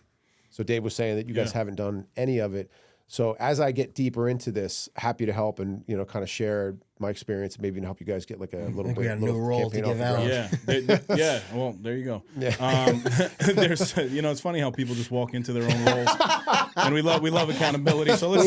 So Dave was saying that you guys haven't done any of it. So as I get deeper into this, happy to help and kind of share my experience, maybe even help you guys get like a little bit. we got a new role to campaign give off the out. ground. Yeah. Well, there you go. There's, it's funny how people just walk into their own roles, and we love accountability. So let's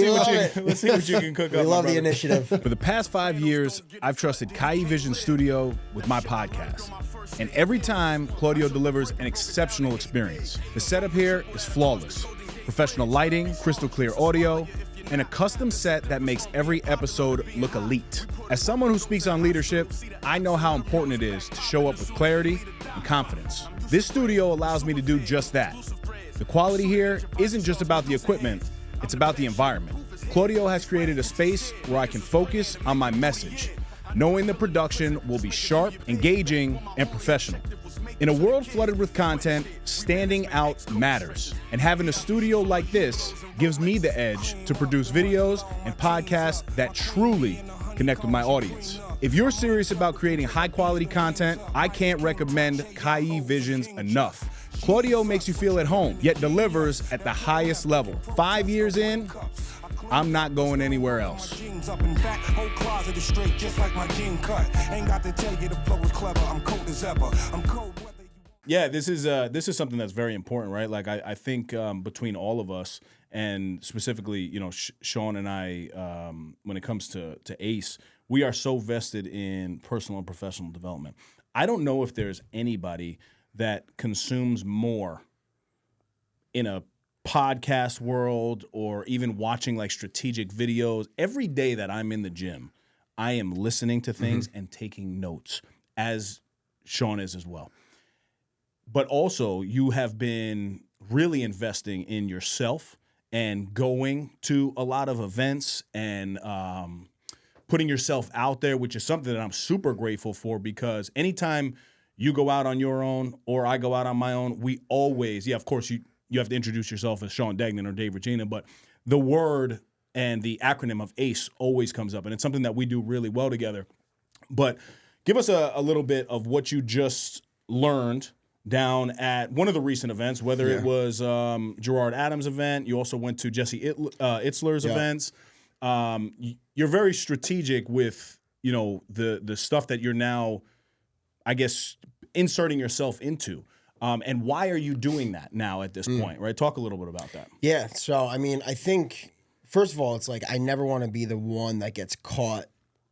see what you can cook up. We love my the brother. initiative. For the past 5 years, I've trusted Kai Vision Studio with my podcast. And every time, Claudio delivers an exceptional experience. The setup here is flawless. Professional lighting, crystal clear audio, and a custom set that makes every episode look elite. As someone who speaks on leadership, I know how important it is to show up with clarity and confidence. This studio allows me to do just that. The quality here isn't just about the equipment, it's about the environment. Claudio has created a space where I can focus on my message, knowing the production will be sharp, engaging, and professional. In a world flooded with content, standing out matters. And having a studio like this gives me the edge to produce videos and podcasts that truly connect with my audience. If you're serious about creating high-quality content, I can't recommend Kai Visions enough. Claudio makes you feel at home, yet delivers at the highest level. 5 years in, I'm not going anywhere else. Yeah, this is something that's very important, right? Like I think between all of us, and specifically, Sean and I, when it comes to Ace, we are so vested in personal and professional development. I don't know if there's anybody that consumes more in a podcast world or even watching like strategic videos. Every day that I'm in the gym, I am listening to things and taking notes, as Sean is as well. But also, you have been really investing in yourself and going to a lot of events and putting yourself out there, which is something that I'm super grateful for, because anytime you go out on your own or I go out on my own, we always, of course, you have to introduce yourself as Sean Degnan or Dave Regina, but the word and the acronym of ACE always comes up, and it's something that we do really well together. But give us a little bit of what you just learned down at one of the recent events, whether it was Gerard Adams' event. You also went to Jesse Itzler's events. You're very strategic with, the stuff that you're now, I guess, inserting yourself into. And why are you doing that now at this point, right? Talk a little bit about that. Yeah. So, I mean, I think, first of all, it's like I never want to be the one that gets caught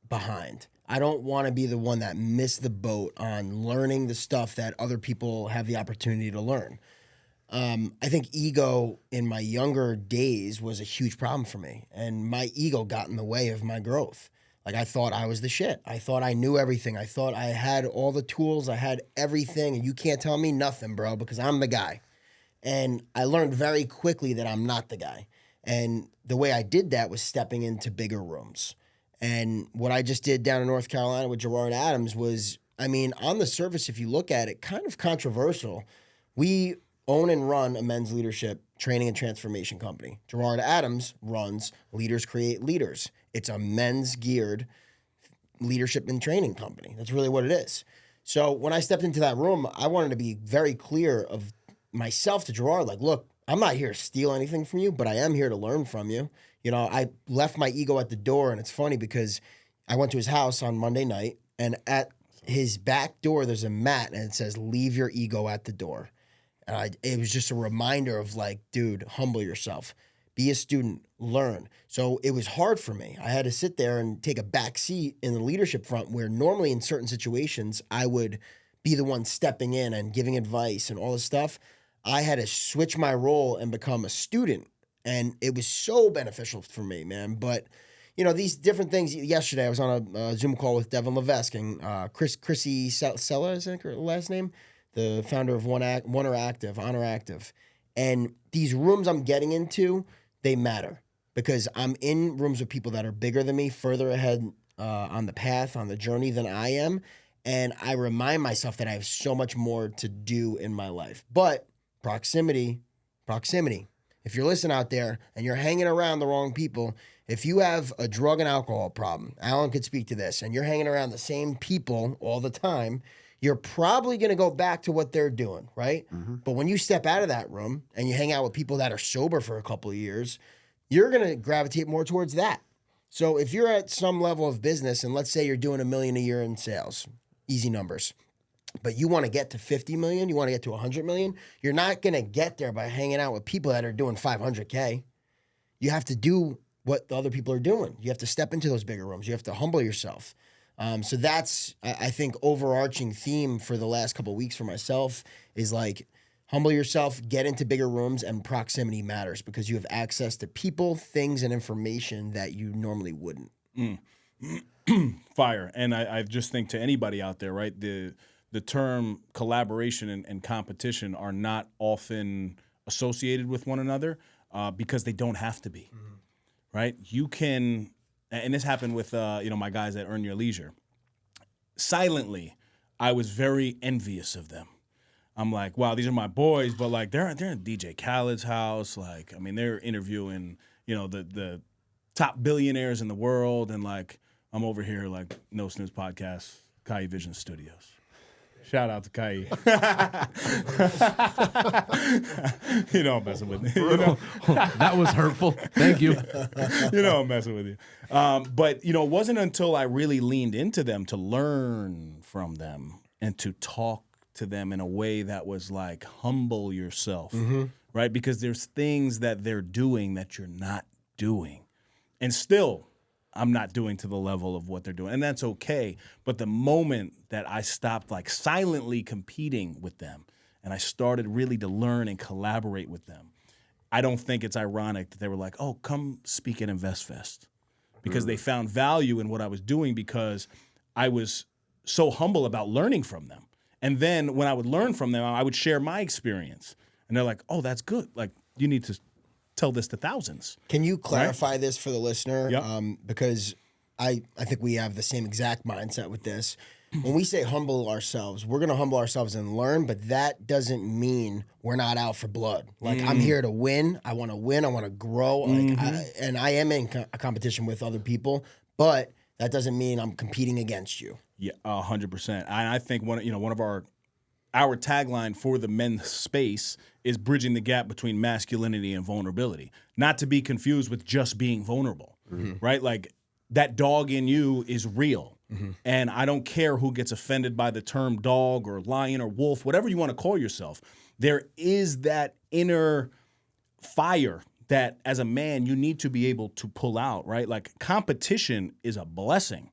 behind. I don't want to be the one that missed the boat on learning the stuff that other people have the opportunity to learn. I think ego in my younger days was a huge problem for me, and my ego got in the way of my growth. Like, I thought I was the shit. I thought I knew everything. I thought I had all the tools. I had everything, and you can't tell me nothing, bro, because I'm the guy. And I learned very quickly that I'm not the guy. And the way I did that was stepping into bigger rooms. And what I just did down in North Carolina with Gerard Adams was, I mean, on the surface, if you look at it, kind of controversial. We own and run a men's leadership training and transformation company. Gerard Adams runs Leaders Create Leaders. It's a men's geared leadership and training company. That's really what it is. So when I stepped into that room, I wanted to be very clear of myself to Gerard, like, look, I'm not here to steal anything from you, but I am here to learn from you. I left my ego at the door, and it's funny because I went to his house on Monday night, and at his back door, there's a mat, and it says, leave your ego at the door. And it was just a reminder of like, dude, humble yourself. Be a student, learn. So it was hard for me. I had to sit there and take a back seat in the leadership front where normally in certain situations, I would be the one stepping in and giving advice and all this stuff. I had to switch my role and become a student. And it was so beneficial for me, man. But, these different things. Yesterday, I was on a Zoom call with Devin Levesque and Chrissy Sella, is that her last name? The founder of Honor Active. And these rooms I'm getting into, they matter because I'm in rooms with people that are bigger than me, further ahead on the path, on the journey than I am. And I remind myself that I have so much more to do in my life. But proximity. If you're listening out there and you're hanging around the wrong people, if you have a drug and alcohol problem, Alan could speak to this, and you're hanging around the same people all the time, you're probably going to go back to what they're doing, right? Mm-hmm. But when you step out of that room and you hang out with people that are sober for a couple of years, you're going to gravitate more towards that. So if you're at some level of business, and let's say you're doing $1 million a year in sales, easy numbers, but you want to get to 50 million, you want to get to 100 million, you're not going to get there by hanging out with people that are doing 500K. You have to do what the other people are doing. You have to step into those bigger rooms. You have to humble yourself. So that's, I think, overarching theme for the last couple of weeks for myself is like, humble yourself, get into bigger rooms, and proximity matters because you have access to people, things, and information that you normally wouldn't. Fire. And I just think to anybody out there, right, the term collaboration and competition are not often associated with one another because they don't have to be, right? You can, and this happened with my guys at Earn Your Leisure. Silently, I was very envious of them. I'm like, wow, these are my boys, but like they're in DJ Khaled's house. Like, I mean, they're interviewing, the top billionaires in the world, and like I'm over here like No Snooze Podcast, Kai Vision Studios. Shout out to Kai. I'm messing with you. That was hurtful. Thank you. I'm messing with you. But it wasn't until I really leaned into them to learn from them and to talk to them in a way that was like, humble yourself, right? Because there's things that they're doing that you're not doing. And still, I'm not doing to the level of what they're doing. And that's okay. But the moment that I stopped like silently competing with them and I started really to learn and collaborate with them, I don't think it's ironic that they were like, oh, come speak at InvestFest. Because they found value in what I was doing because I was so humble about learning from them. And then when I would learn from them, I would share my experience. And they're like, oh, that's good. Like, you need to tell this to thousands. Can you clarify this for the listener? Yep. Because I think we have the same exact mindset with this. When we say humble ourselves, we're going to humble ourselves and learn, but that doesn't mean we're not out for blood. Like, I'm here to win. I want to win. I want to grow. Like, and I am in a competition with other people, but that doesn't mean I'm competing against you. Yeah, 100%. And I think one of our tagline for the men's space is bridging the gap between masculinity and vulnerability. Not to be confused with just being vulnerable, right? Like, that dog in you is real. And I don't care who gets offended by the term dog or lion or wolf, whatever you want to call yourself. There is that inner fire that as a man you need to be able to pull out, right? Like, competition is a blessing.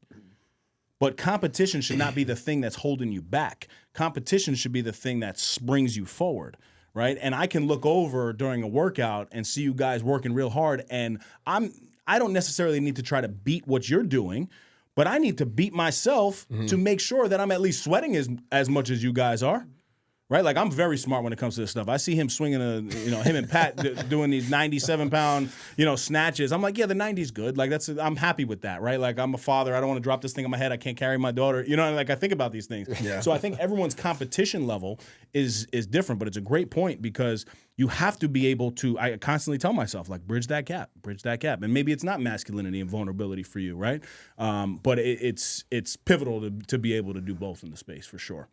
But competition should not be the thing that's holding you back. Competition should be the thing that springs you forward, right? And I can look over during a workout and see you guys working real hard, and I don't necessarily need to try to beat what you're doing, but I need to beat myself to make sure that I'm at least sweating as much as you guys are. Right, like, I'm very smart when it comes to this stuff. I see him swinging him and Pat doing these 97-pound, snatches. I'm like, yeah, the 90's good. Like, I'm happy with that, right? Like, I'm a father. I don't want to drop this thing on my head. I can't carry my daughter. Like, I think about these things. Yeah. So I think everyone's competition level is different, but it's a great point because you have to be able to. I constantly tell myself, like, bridge that gap, and maybe it's not masculinity and vulnerability for you, right? But it's pivotal to be able to do both in the space for sure.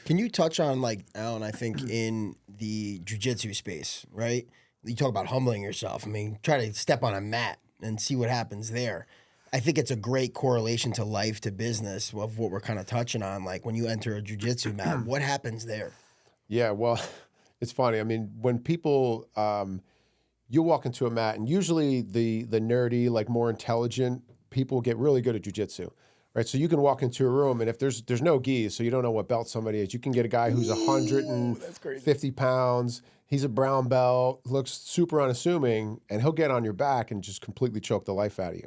Can you touch on, like, Alan, I think in the jiu-jitsu space, right? You talk about humbling yourself. I mean, try to step on a mat and see what happens there. I think it's a great correlation to life, to business, of what we're kind of touching on. Like, when you enter a jiu-jitsu mat, what happens there? Yeah, well, it's funny. I mean, when people, you walk into a mat, and usually the nerdy, like, more intelligent people get really good at jiu-jitsu. Right, so you can walk into a room, and if there's no gis, so you don't know what belt somebody is, you can get a guy who's 150 pounds. He's a brown belt, looks super unassuming, and he'll get on your back and just completely choke the life out of you.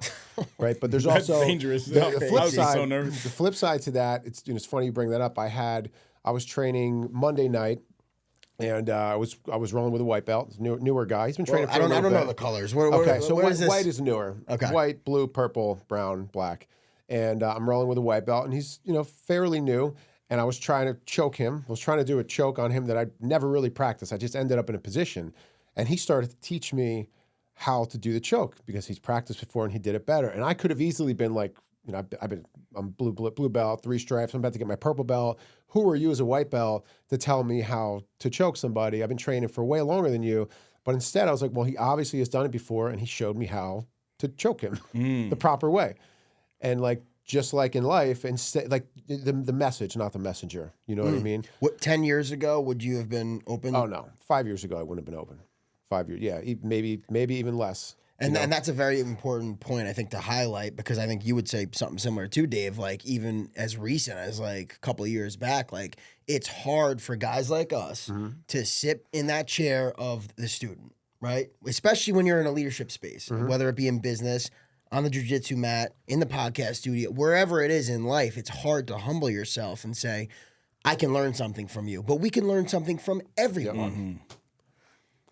Right, but there's also dangerous. The flip side. So nervous. The flip side to that, it's funny you bring that up. I was training Monday night. And I was rolling with a white belt, newer guy. He's been training for a little bit. I don't know the colors. What is this? White is newer. Okay. White, blue, purple, brown, black. And I'm rolling with a white belt, and he's, fairly new. And I was trying to choke him. I was trying to do a choke on him that I'd never really practiced. I just ended up in a position. And he started to teach me how to do the choke because he's practiced before and he did it better. And I could have easily been like, I'm blue belt, 3 stripes. I'm about to get my purple belt. Who are you as a white belt to tell me how to choke somebody? I've been training for way longer than you. But instead, I was like, well, he obviously has done it before, and he showed me how to choke him the proper way. And like, just like in life, and like the message, not the messenger. You know what I mean? What, 10 years ago, would you have been open? Oh no, 5 years ago I wouldn't have been open. 5 years, yeah, maybe even less. And that's a very important point, I think, to highlight, because I think you would say something similar too, Dave. Like, even as recent as like a couple of years back, like, it's hard for guys like us to sit in that chair of the student, right? Especially when you're in a leadership space, whether it be in business, on the jiu-jitsu mat, in the podcast studio, wherever it is in life. It's hard to humble yourself and say, I can learn something from you, but we can learn something from everyone.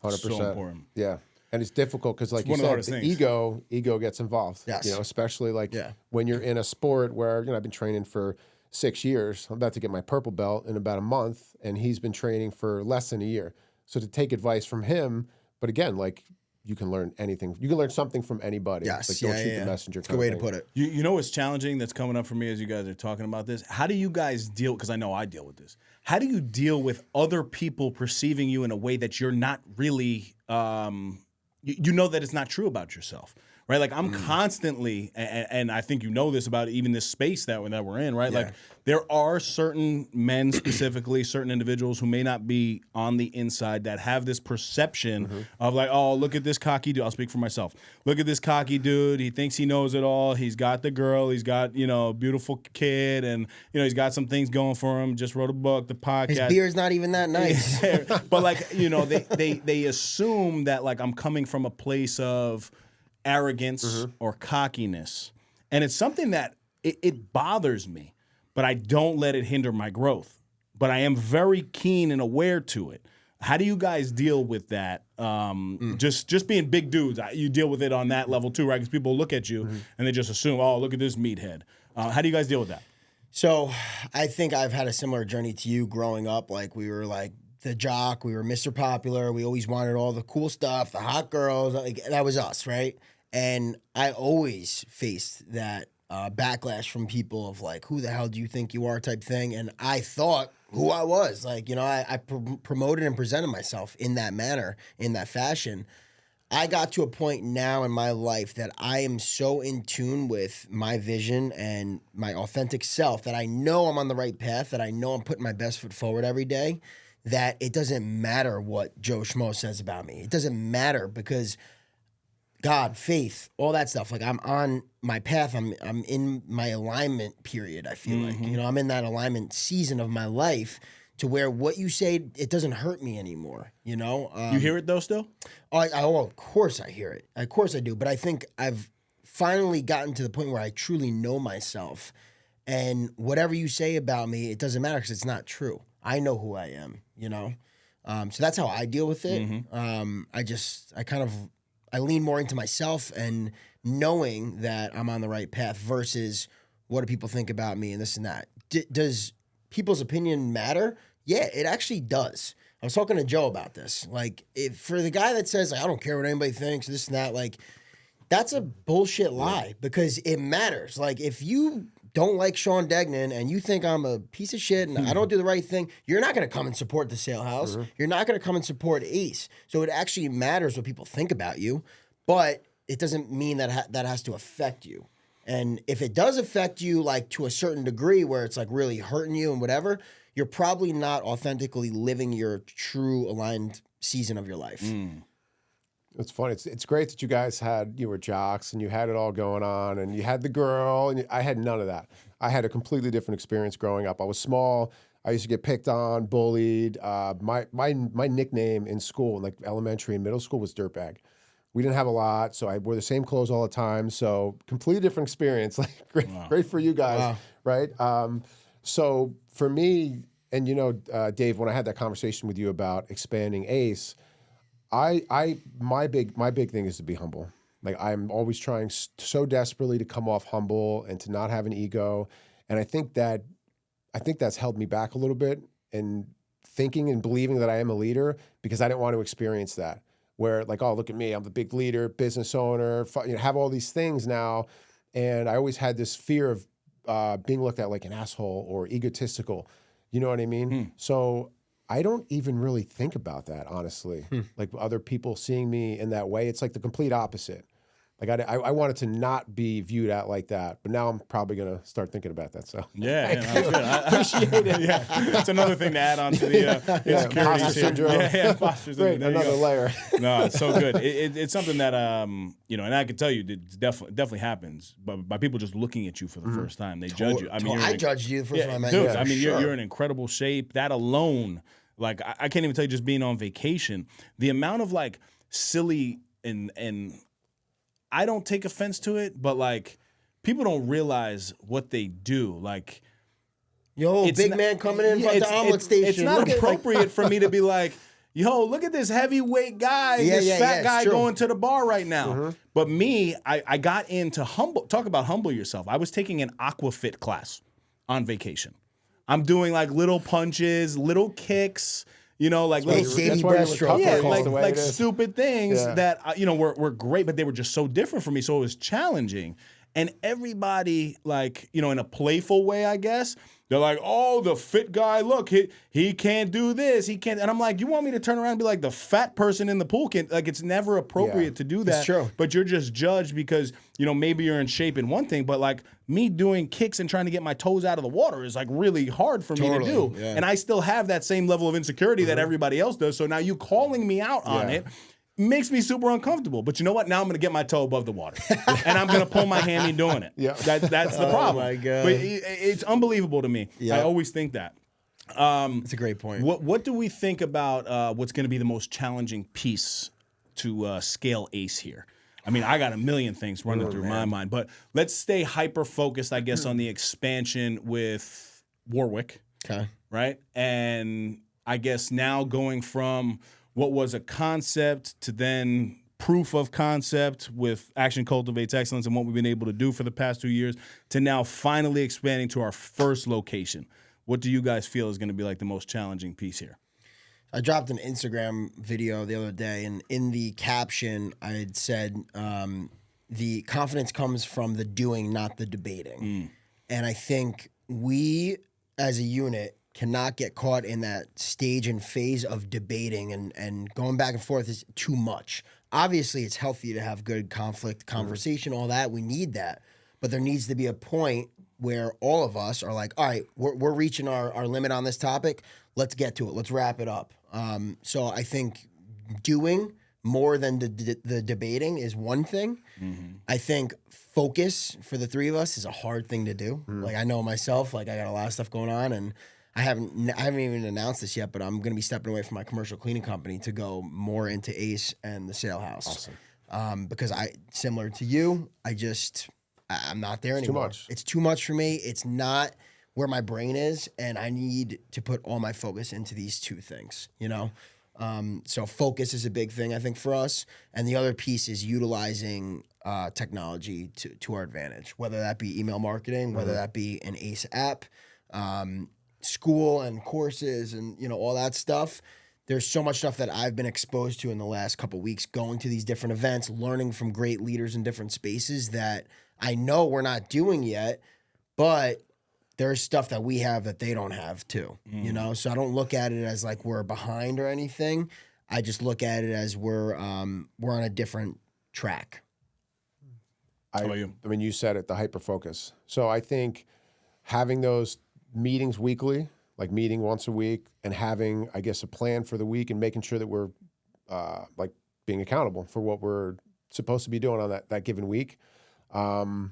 100%. So important. Yeah. And it's difficult because, like It's you one of said, the the hardest ego gets involved. Yes. You know, especially like when you're in a sport where, I've been training for 6 years. I'm about to get my purple belt in about a month, and he's been training for less than a year. So to take advice from him, but again, like, you can learn anything. You can learn something from anybody. Yes. Like, don't shoot the messenger. It's a good way to put it. You know what's challenging that's coming up for me as you guys are talking about this? How do you guys deal, because I know I deal with this, how do you deal with other people perceiving you in a way that you're not really, you know that it's not true about yourself, right? Like, I'm constantly, and I think you know this about even this space that we're in, right? Like, there are certain men specifically, certain individuals who may not be on the inside that have this perception of like, oh, look at this cocky dude. I'll speak for myself. Look at this cocky dude. He thinks he knows it all. He's got the girl. He's got, a beautiful kid, and, he's got some things going for him. Just wrote a book, the podcast. His beer's not even that nice. But like, they assume that like I'm coming from a place of arrogance or cockiness. And it's something that it bothers me, but I don't let it hinder my growth. But I am very keen and aware to it. How do you guys deal with that? Just being big dudes, you deal with it on that level too, right? Because people look at you and they just assume, oh, look at this meathead. How do you guys deal with that? So I think I've had a similar journey to you growing up. Like, we were like the jock, we were Mr. Popular. We always wanted all the cool stuff, the hot girls. Like, that was us, right? And I always faced that backlash from people of like, who the hell do you think you are type thing. And I thought who I was. Like, I promoted and presented myself in that manner, in that fashion. I got to a point now in my life that I am so in tune with my vision and my authentic self that I know I'm on the right path, that I know I'm putting my best foot forward every day, that it doesn't matter what Joe Schmo says about me. It doesn't matter, because God, faith, all that stuff. Like, I'm on my path. I'm in my alignment period, I feel like. I'm in that alignment season of my life to where what you say, it doesn't hurt me anymore, You hear it though still? Of course I hear it. Of course I do. But I think I've finally gotten to the point where I truly know myself. And whatever you say about me, it doesn't matter, because it's not true. I know who I am, So that's how I deal with it. I lean more into myself and knowing that I'm on the right path versus what do people think about me and this and that. Does people's opinion matter? Yeah, it actually does. I was talking to Joe about this. Like, for the guy that says, I don't care what anybody thinks, this and that, like, that's a bullshit lie, because it matters. Like, if you don't like Sean Degnan and you think I'm a piece of shit and I don't do the right thing, you're not going to come and support the Sale House. You're not going to come and support Ace. So it actually matters what people think about you, but it doesn't mean that that has to affect you. And if it does affect you, like, to a certain degree where it's like really hurting you and whatever, you're probably not authentically living your true aligned season of your life. It's funny. It's great that you were jocks and you had it all going on, and you had the girl, and I had none of that. I had a completely different experience growing up. I was small. I used to get picked on, bullied. My nickname in school, like elementary and middle school, was Dirtbag. We didn't have a lot, so I wore the same clothes all the time. So completely different experience. Like, great for you guys, right? So for me, and Dave, when I had that conversation with you about expanding Ace, my big thing is to be humble. Like, I'm always trying so desperately to come off humble and to not have an ego, and I think that's held me back a little bit in thinking and believing that I am a leader, because I didn't want to experience that. Where, like, oh, look at me, I'm the big leader, business owner, have all these things now, and I always had this fear of being looked at like an asshole or egotistical. You know what I mean? So I don't even really think about that, honestly. Like, other people seeing me in that way, it's like the complete opposite. Like I want it to not be viewed at like that, but now I'm probably gonna start thinking about that. So Yeah, that's good. I appreciate it. Yeah, that's another thing to add on to the insecurities imposter here. syndrome. Yeah, imposter syndrome. great, There you another go. layer. No, it's so good. It's something that you know, and I can tell you, it definitely happens. But by people just looking at you for the first time, they judge you. I mean, I judged you the first time I met dude, you. I mean, Sure. you're in incredible shape. That alone, like, I can't even tell you, just being on vacation, the amount of like silly and I don't take offense to it, but like people don't realize what they do. Like, Yo, it's big not- man coming in yeah, from the omelet station. It's not Look at, like- appropriate for me to be like, yo, look at this heavyweight guy, Yeah, this yeah, fat yeah, guy it's true. going to the bar right now. But me, I got into talk about humble yourself. I was taking an aquafit class on vacation. I'm doing like little punches, little kicks, you know, like little Baby That's why your breaststroke. recovery yeah, is like the way like it is. stupid things Yeah. that you know were great, but they were just so different for me. So it was challenging, and everybody, like, you know, in a playful way, I guess, they're like, "Oh, the fit guy, look, he can't do this, he can't." And I'm like, "You want me to turn around and be like the fat person in the pool can?" Like, it's never appropriate Yeah. to do that. true. But you're just judged because, you know, maybe you're in shape in one thing, but like me doing kicks and trying to get my toes out of the water is like really hard for me to Totally, do. yeah. And I still have that same level of insecurity that everybody else does. So now you calling me out on Yeah. it makes me super uncomfortable. But you know what? Now I'm going to get my toe above the water. And I'm going to pull my hammy doing it. Yeah. That's the problem. my God. But it's unbelievable to me. Yeah. I always think that. That's a great point. What do we think about what's going to be the most challenging piece to scale ACE here? I mean, I got a million things running through my mind, but let's stay hyper focused, I guess, on the expansion with Warwick, Okay. right? And I guess now going from what was a concept to then proof of concept with Action Cultivates Excellence and what we've been able to do for the past 2 years to now finally expanding to our first location. What do you guys feel is going to be like the most challenging piece here? I dropped an Instagram video the other day, and in the caption, I had said, the confidence comes from the doing, not the debating. And I think we, as a unit, cannot get caught in that stage and phase of debating and going back and forth is too much. Obviously, it's healthy to have good conflict, conversation, all that. We need that. But there needs to be a point where all of us are like, all right, we're reaching our limit on this topic. Let's get to it. Let's wrap it up. So I think doing more than the debating is one thing. I think focus for the three of us is a hard thing to do. Like, I know myself, like I got a lot of stuff going on, and I haven't even announced this yet, but I'm going to be stepping away from my commercial cleaning company to go more into ACE and the sale house. Awesome. Because similar to you, I'm not there anymore. much. It's too much for me. It's not where my brain is, and I need to put all my focus into these two things, you know? So focus is a big thing, I think, for us. And the other piece is utilizing technology to our advantage, whether that be email marketing, whether that be an ACE app, school and courses and, you know, all that stuff. There's so much stuff that I've been exposed to in the last couple of weeks, going to these different events, learning from great leaders in different spaces that I know we're not doing yet, but there's stuff that we have that they don't have too, you know? So I don't look at it as like we're behind or anything. I just look at it as we're on a different track. How about you? I mean, you said it, the hyper focus. So I think having those meetings weekly, like meeting once a week, and having, I guess, a plan for the week and making sure that we're like being accountable for what we're supposed to be doing on that given week. And,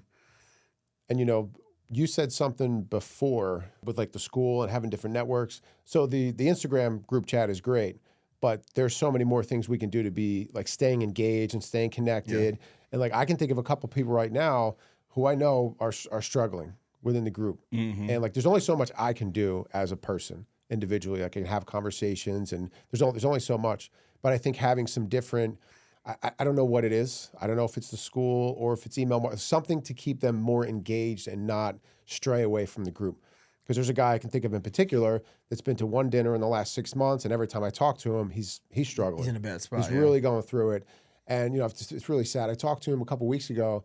you know, you said something before with like the school and having different networks. So the Instagram group chat is great, but there's so many more things we can do to be like staying engaged and staying connected. Yeah. And like, I can think of a couple people right now who I know are struggling within the group. And like, there's only so much I can do as a person individually. I can have conversations and there's only so much, but I think having some different, I don't know what it is. I don't know if it's the school or if it's email, something to keep them more engaged and not stray away from the group. Because there's a guy I can think of in particular that's been to one dinner in the last 6 months, and every time I talk to him, he's struggling. He's in a bad spot. He's really going through it. And, you know, it's really sad. I talked to him a couple weeks ago,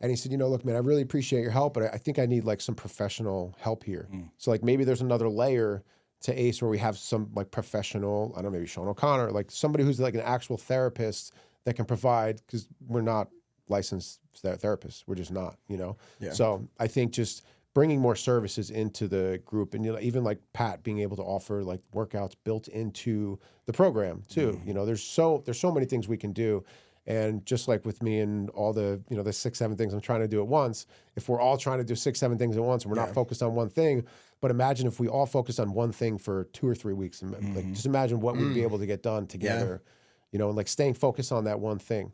and he said, you know, look, man, I really appreciate your help, but I think I need like some professional help here. So like maybe there's another layer to ACE where we have some like professional, I don't know, maybe Sean O'Connor, like somebody who's like an actual therapist that can provide, because we're not licensed therapists. We're just not, you know? Yeah. So I think just bringing more services into the group, and, you know, even like Pat being able to offer like workouts built into the program too. You know, there's so many things we can do. And just like with me and all the, you know, the 6-7 things I'm trying to do at once, if we're all trying to do 6-7 things at once and we're not focused on one thing, but imagine if we all focused on one thing for 2 or 3 weeks, and like, just imagine what we'd be able to get done together, you know, and like staying focused on that one thing.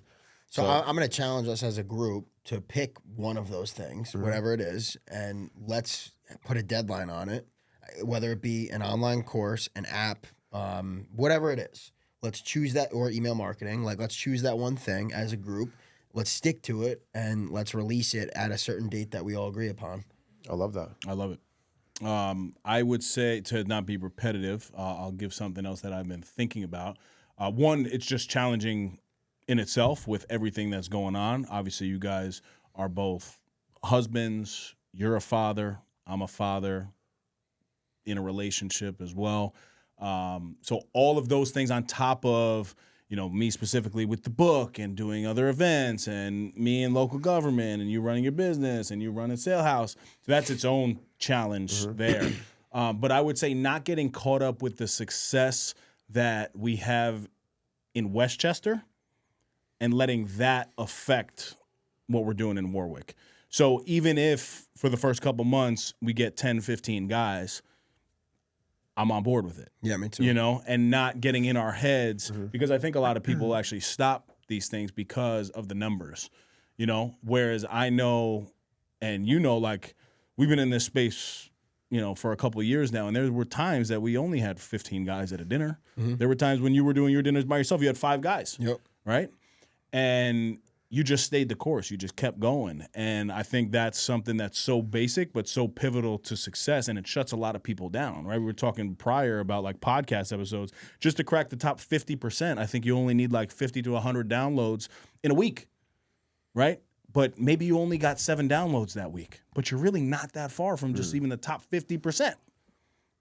So I'm going to challenge us as a group to pick one of those things, whatever it is, and let's put a deadline on it, whether it be an online course, an app, whatever it is. Let's choose that, or email marketing. Like, let's choose that one thing as a group. Let's stick to it, and let's release it at a certain date that we all agree upon. I love that. I love it. I would say, to not be repetitive, I'll give something else that I've been thinking about. One, it's just challenging in itself with everything that's going on. Obviously, you guys are both husbands. You're a father. I'm a father in a relationship as well. So all of those things on top of, you know, me specifically with the book and doing other events, and me in local government, and you running your business, and you running Sale House. So that's its own challenge there. But I would say not getting caught up with the success that we have in Westchester and letting that affect what we're doing in Warwick. So even if for the first couple months we get 10, 15 guys, I'm on board with it. Yeah, me too. You know, and not getting in our heads, because I think a lot of people actually stop these things because of the numbers, you know, whereas I know, and you know, like, we've been in this space, you know, for a couple of years now, and there were times that we only had 15 guys at a dinner. There were times when you were doing your dinners by yourself, you had 5 guys. Yep. Right? And you just stayed the course. You just kept going. And I think that's something that's so basic but so pivotal to success, and it shuts a lot of people down, right? We were talking prior about like podcast episodes. Just to crack the top 50%, I think you only need like 50 to 100 downloads in a week, right? But maybe you only got 7 downloads that week, but you're really not that far from just even the top 50%.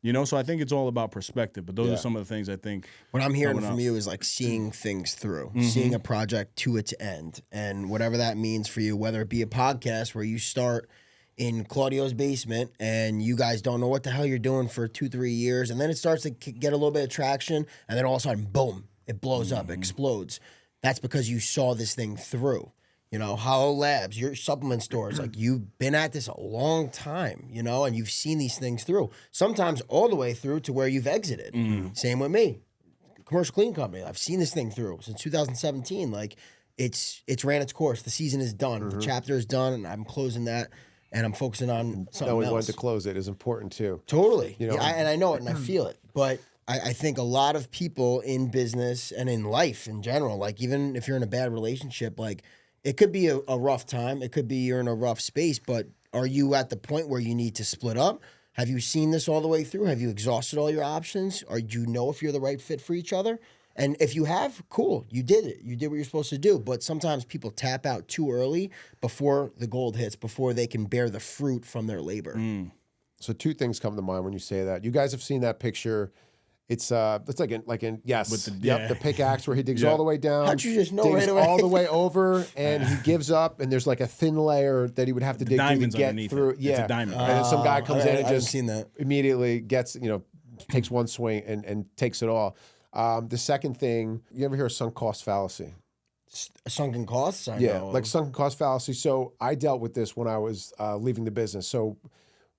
You know, so I think it's all about perspective, but those are some of the things I think. What I'm hearing from you is like seeing things through, seeing a project to its end, and whatever that means for you, whether it be a podcast where you start in Claudio's basement and you guys don't know what the hell you're doing for 2-3 years, and then it starts to get a little bit of traction, and then all of a sudden, boom, it blows up, it explodes. That's because you saw this thing through. You know, Hollow Labs, your supplement stores, like, you've been at this a long time, you know, and you've seen these things through. Sometimes all the way through to where you've exited. Same with me. Commercial Clean Company, I've seen this thing through since 2017. Like, it's ran its course. The season is done. The chapter is done, and I'm closing that, and I'm focusing on something Knowing else. when to close it is important too. Totally. You know, and I know it and I feel it. But I think a lot of people in business and in life in general, like, even if you're in a bad relationship, like, it could be a rough time. It could be you're in a rough space, but are you at the point where you need to split up? Have you seen this all the way through? Have you exhausted all your options? Or do you know if you're the right fit for each other? And if you have, cool, you did it. You did what you're supposed to do. But sometimes people tap out too early before the gold hits, before they can bear the fruit from their labor. So 2 things come to mind when you say that. You guys have seen that picture. It's like in yes, With the pickaxe where he digs all the way down. How'd you just know digs right away? all the way over, and he gives up, and there's like a thin layer that he would have to dig through to diamond's get underneath through. it. Yeah, It's a diamond. and then some guy comes in and I haven't just seen that. immediately gets, you know, takes one swing and takes it all. The second thing, you ever hear of sunk cost fallacy? Sunken costs? I Yeah, know. like sunken cost fallacy. So I dealt with this when I was leaving the business. So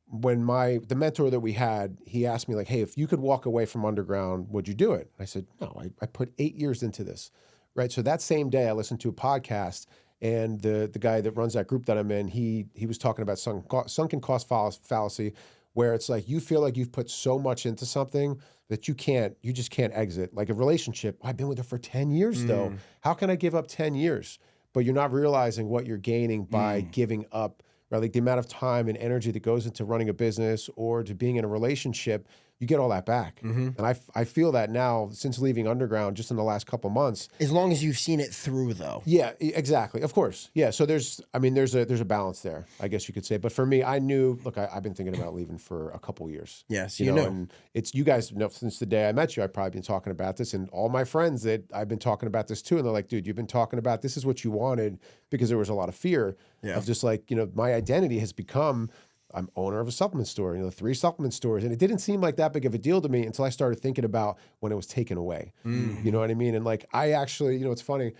when the mentor that we had, he asked me like, hey, if you could walk away from underground, would you do it? I said, no, I put 8 years into this, right? So that same day I listened to a podcast, and the guy that runs that group that I'm in, he was talking about sunken cost fallacy, where it's like you feel like you've put so much into something that you just can't exit. Like a relationship, I've been with her for 10 years though. How can I give up 10 years? But you're not realizing what you're gaining by giving up. Right? Like the amount of time and energy that goes into running a business or to being in a relationship, you get all that back. And I feel that now since leaving underground just in the last couple months. As long as you've seen it through, though. Yeah, exactly. Of course. Yeah. So there's a balance there, I guess you could say. But for me, I knew, look, I've been thinking about leaving for a couple years. Yes, you know, and it's, you guys know, since the day I met you, I've probably been talking about this, and all my friends that I've been talking about this too. And they're like, dude, you've been talking about, this is what you wanted, because there was a lot of fear of just like, you know, my identity has become, I'm owner of a supplement store, you know, 3 supplement stores. And it didn't seem like that big of a deal to me until I started thinking about when it was taken away. You know what I mean? And like, I actually, you know, it's funny,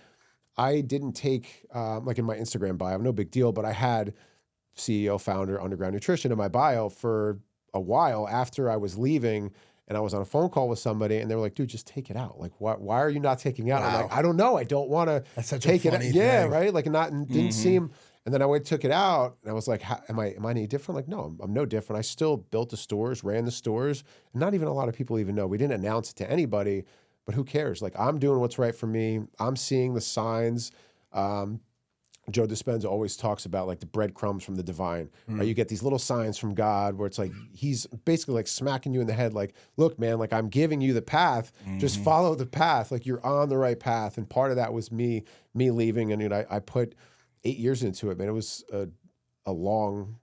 I didn't take, like in my Instagram bio, no big deal, but I had CEO, founder, Underground Nutrition in my bio for a while after I was leaving. And I was on a phone call with somebody, and they were like, dude, just take it out. Like, why are you not taking it out? I'm like, I don't know. I don't want to take it out. Yeah, right? Like, didn't seem... And then I went, took it out, and I was like, am I any different? Like, no, I'm no different. I still built the stores, ran the stores, and not even a lot of people even know. We didn't announce it to anybody, but who cares? Like, I'm doing what's right for me. I'm seeing the signs. Joe Dispenza always talks about like the breadcrumbs from the divine, right? You get these little signs from God where it's like, he's basically like smacking you in the head. Like, look, man, like I'm giving you the path, just follow the path. Like you're on the right path. And part of that was me leaving. And you know, I put 8 years into it, man. It was I learned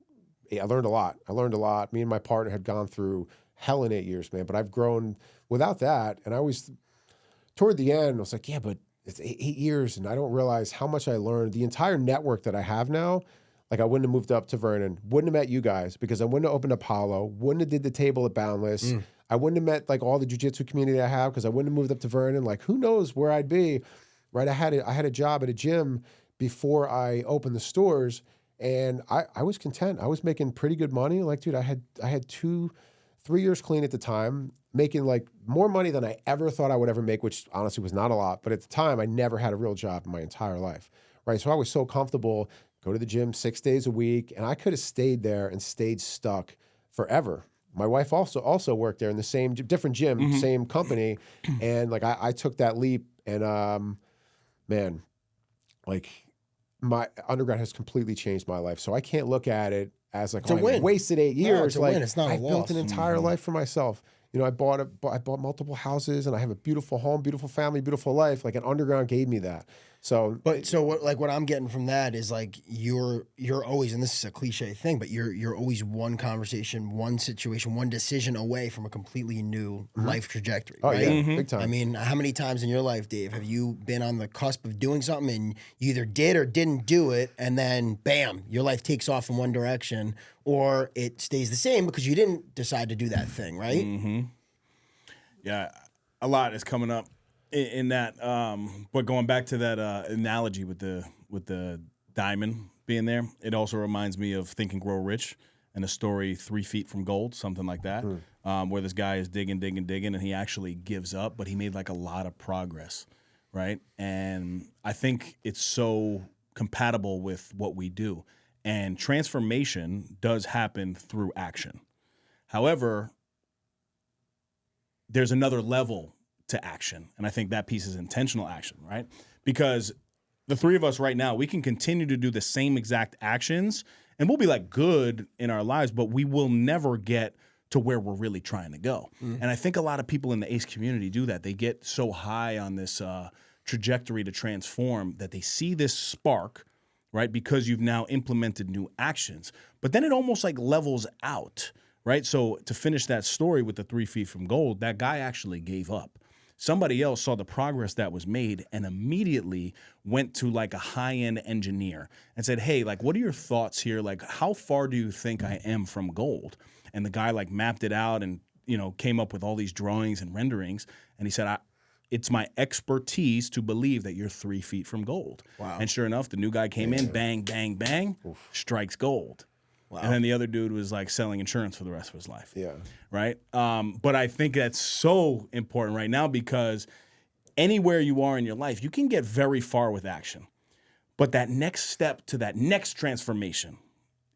a lot. Me and my partner had gone through hell in 8 years, man, but I've grown without that. And I always, toward the end, I was like, yeah, but it's 8 years, and I don't realize how much I learned. The entire network that I have now, like I wouldn't have moved up to Vernon, wouldn't have met you guys, because I wouldn't have opened Apollo, wouldn't have did the table at Boundless. I wouldn't have met like all the jiu-jitsu community I have, because I wouldn't have moved up to Vernon. Like, who knows where I'd be, right? I had a job at a gym before I opened the stores, and I was content. I was making pretty good money. Like, dude, I had 2-3 years clean at the time, making like more money than I ever thought I would ever make, which honestly was not a lot. But at the time, I never had a real job in my entire life, right? So I was so comfortable, go to the gym 6 days a week, and I could have stayed there and stayed stuck forever. My wife also worked there in the same, different gym, same company. And like, I took that leap, and man, like my undergrad has completely changed my life. So I can't look at it as like, I wasted 8 years. No, it's a like, win. It's not a I loss. built an entire life for myself. You know, I bought multiple houses, and I have a beautiful home, beautiful family, beautiful life. Like, an underground gave me that. So, what I'm getting from that is like you're always, and this is a cliche thing, but you're always one conversation, one situation, one decision away from a completely new life trajectory. Oh, right? yeah, big time. I mean, how many times in your life, Dave, have you been on the cusp of doing something and you either did or didn't do it, and then bam, your life takes off in one direction, or it stays the same because you didn't decide to do that thing, right? Yeah, a lot is coming up in that. But going back to that analogy with the diamond being there, it also reminds me of Think and Grow Rich and the story 3 Feet from Gold, something like that, where this guy is digging, and he actually gives up, but he made like a lot of progress, right? And I think it's so compatible with what we do. And transformation does happen through action. However, there's another level to action. And I think that piece is intentional action, right? Because the 3 of us right now, we can continue to do the same exact actions, and we'll be like good in our lives, but we will never get to where we're really trying to go. And I think a lot of people in the ACE community do that. They get so high on this trajectory to transform that they see this spark, right? Because you've now implemented new actions, but then it almost like levels out, right? So to finish that story with the 3 Feet from Gold, that guy actually gave up. Somebody else saw the progress that was made and immediately went to like a high-end engineer and said, hey, like, what are your thoughts here? Like, how far do you think I am from gold? And the guy like mapped it out and, you know, came up with all these drawings and renderings. And he said, it's my expertise to believe that you're 3 feet from gold. Wow. And sure enough, the new guy came in, bang, bang, bang, strikes gold. Wow. And then the other dude was like selling insurance for the rest of his life. Yeah. Right? But I think that's so important right now, because anywhere you are in your life, you can get very far with action. But that next step to that next transformation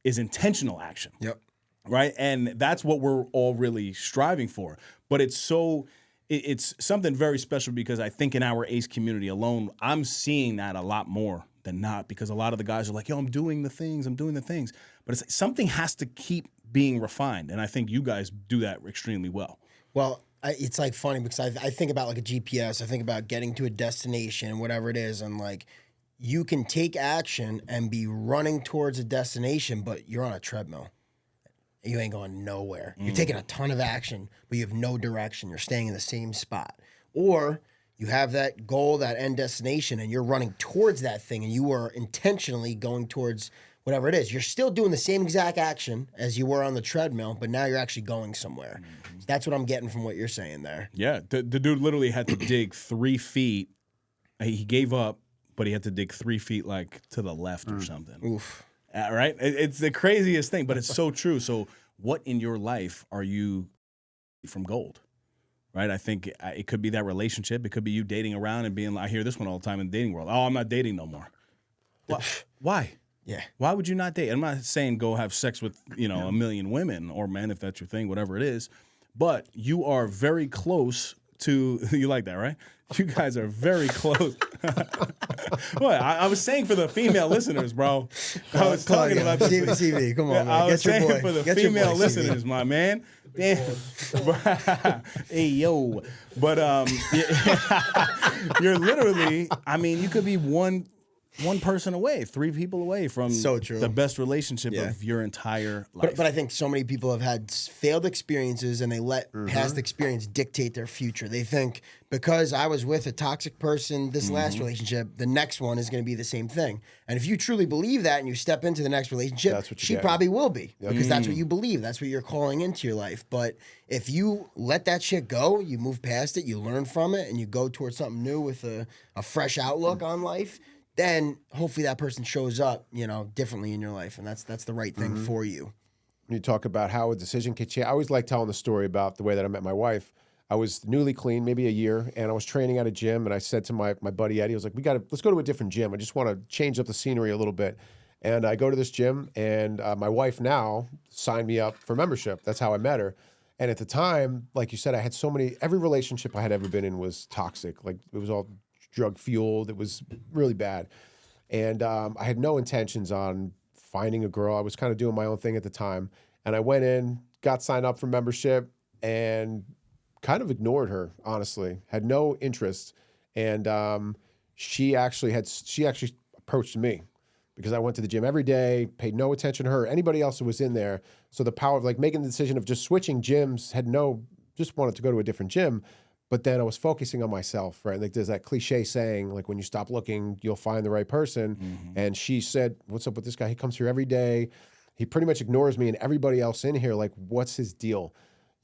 is intentional action. Yep. Right? And that's what we're all really striving for. But it's something very special, because I think in our ACE community alone, I'm seeing that a lot more than not, because a lot of the guys are like, yo, I'm doing the things. But it's like something has to keep being refined. And I think you guys do that extremely well. Well, it's like funny because I think about like a GPS. I think about getting to a destination, whatever it is, and like you can take action and be running towards a destination, but you're on a treadmill. You ain't going nowhere. You're taking a ton of action, but you have no direction. You're staying in the same spot. Or you have that goal, that end destination, and you're running towards that thing, and you are intentionally going towards whatever it is. You're still doing the same exact action as you were on the treadmill, but now you're actually going somewhere. So that's what I'm getting from what you're saying there. Yeah, the dude literally had to dig 3 feet. He gave up, but he had to dig 3 feet like to the left or something. Oof. Right? It's the craziest thing, but it's so true. So what in your life are you from gold? Right? I think it could be that relationship. It could be you dating around and being like, I hear this one all the time in the dating world. Oh, I'm not dating no more. Why? Yeah. Why would you not date? I'm not saying go have sex with, a million women or men if that's your thing, whatever it is. But you are very close to, you like that, right? You guys are very close. What? I was saying for the female listeners, bro. I was talking about this. CV, come on, man. I was Get your saying boy. for the Get your female boy, listeners, my man. Damn. Hey, yo. But you're literally, you could be one person away, 3 people away from So true. the best relationship of your entire life. But I think so many people have had failed experiences and they let past experience dictate their future. They think because I was with a toxic person this last relationship, the next one is going to be the same thing. And if you truly believe that and you step into the next relationship, That's what you she get. probably will be because that's what you believe. That's what you're calling into your life. But if you let that shit go, you move past it, you learn from it, and you go towards something new with a fresh outlook on life, then hopefully that person shows up, differently in your life, and that's the right thing for you. You talk about how a decision can change. I always like telling the story about the way that I met my wife. I was newly clean, maybe a year, and I was training at a gym, and I said to my buddy Eddie, I was like, let's go to a different gym. I just want to change up the scenery a little bit. And I go to this gym, and my wife now signed me up for membership. That's how I met her. And at the time, like you said, I had every relationship I had ever been in was toxic. Like it was all drug fueled. It was really bad. And I had no intentions on finding a girl. I was kind of doing my own thing at the time. And I went in, got signed up for membership, and kind of ignored her, honestly. Had no interest. And she actually approached me because I went to the gym every day, paid no attention to her, anybody else who was in there. So the power of like making the decision of just switching gyms, just wanted to go to a different gym. But then I was focusing on myself, right? Like there's that cliche saying, like when you stop looking, you'll find the right person. And she said, what's up with this guy? He comes here every day. He pretty much ignores me and everybody else in here. Like, what's his deal?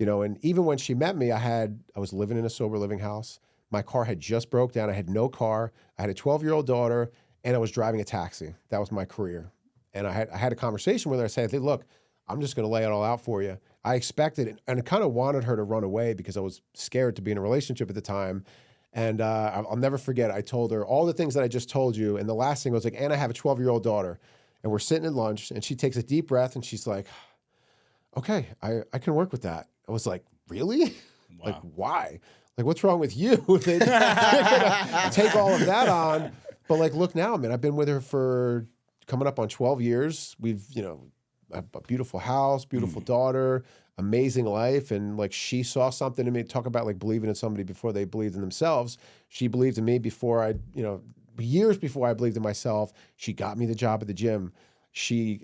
And even when she met me, I was living in a sober living house. My car had just broke down. I had no car. I had a 12-year-old daughter and I was driving a taxi. That was my career. And I had a conversation with her. I said, hey, look, I'm just going to lay it all out for you. I expected it, and I kind of wanted her to run away because I was scared to be in a relationship at the time. And I'll never forget, I told her all the things that I just told you. And the last thing was like, and I have a 12-year-old daughter. And we're sitting at lunch, and she takes a deep breath, and she's like, okay, I can work with that. I was like, really? Wow. Like, why? Like, what's wrong with you? They're gonna take all of that on. But like, look now, man, I've been with her for coming up on 12 years. We've, a beautiful house, beautiful daughter, amazing life. And like she saw something in me. Talk about like believing in somebody before they believed in themselves. She believed in me before years before I believed in myself. She got me the job at the gym. She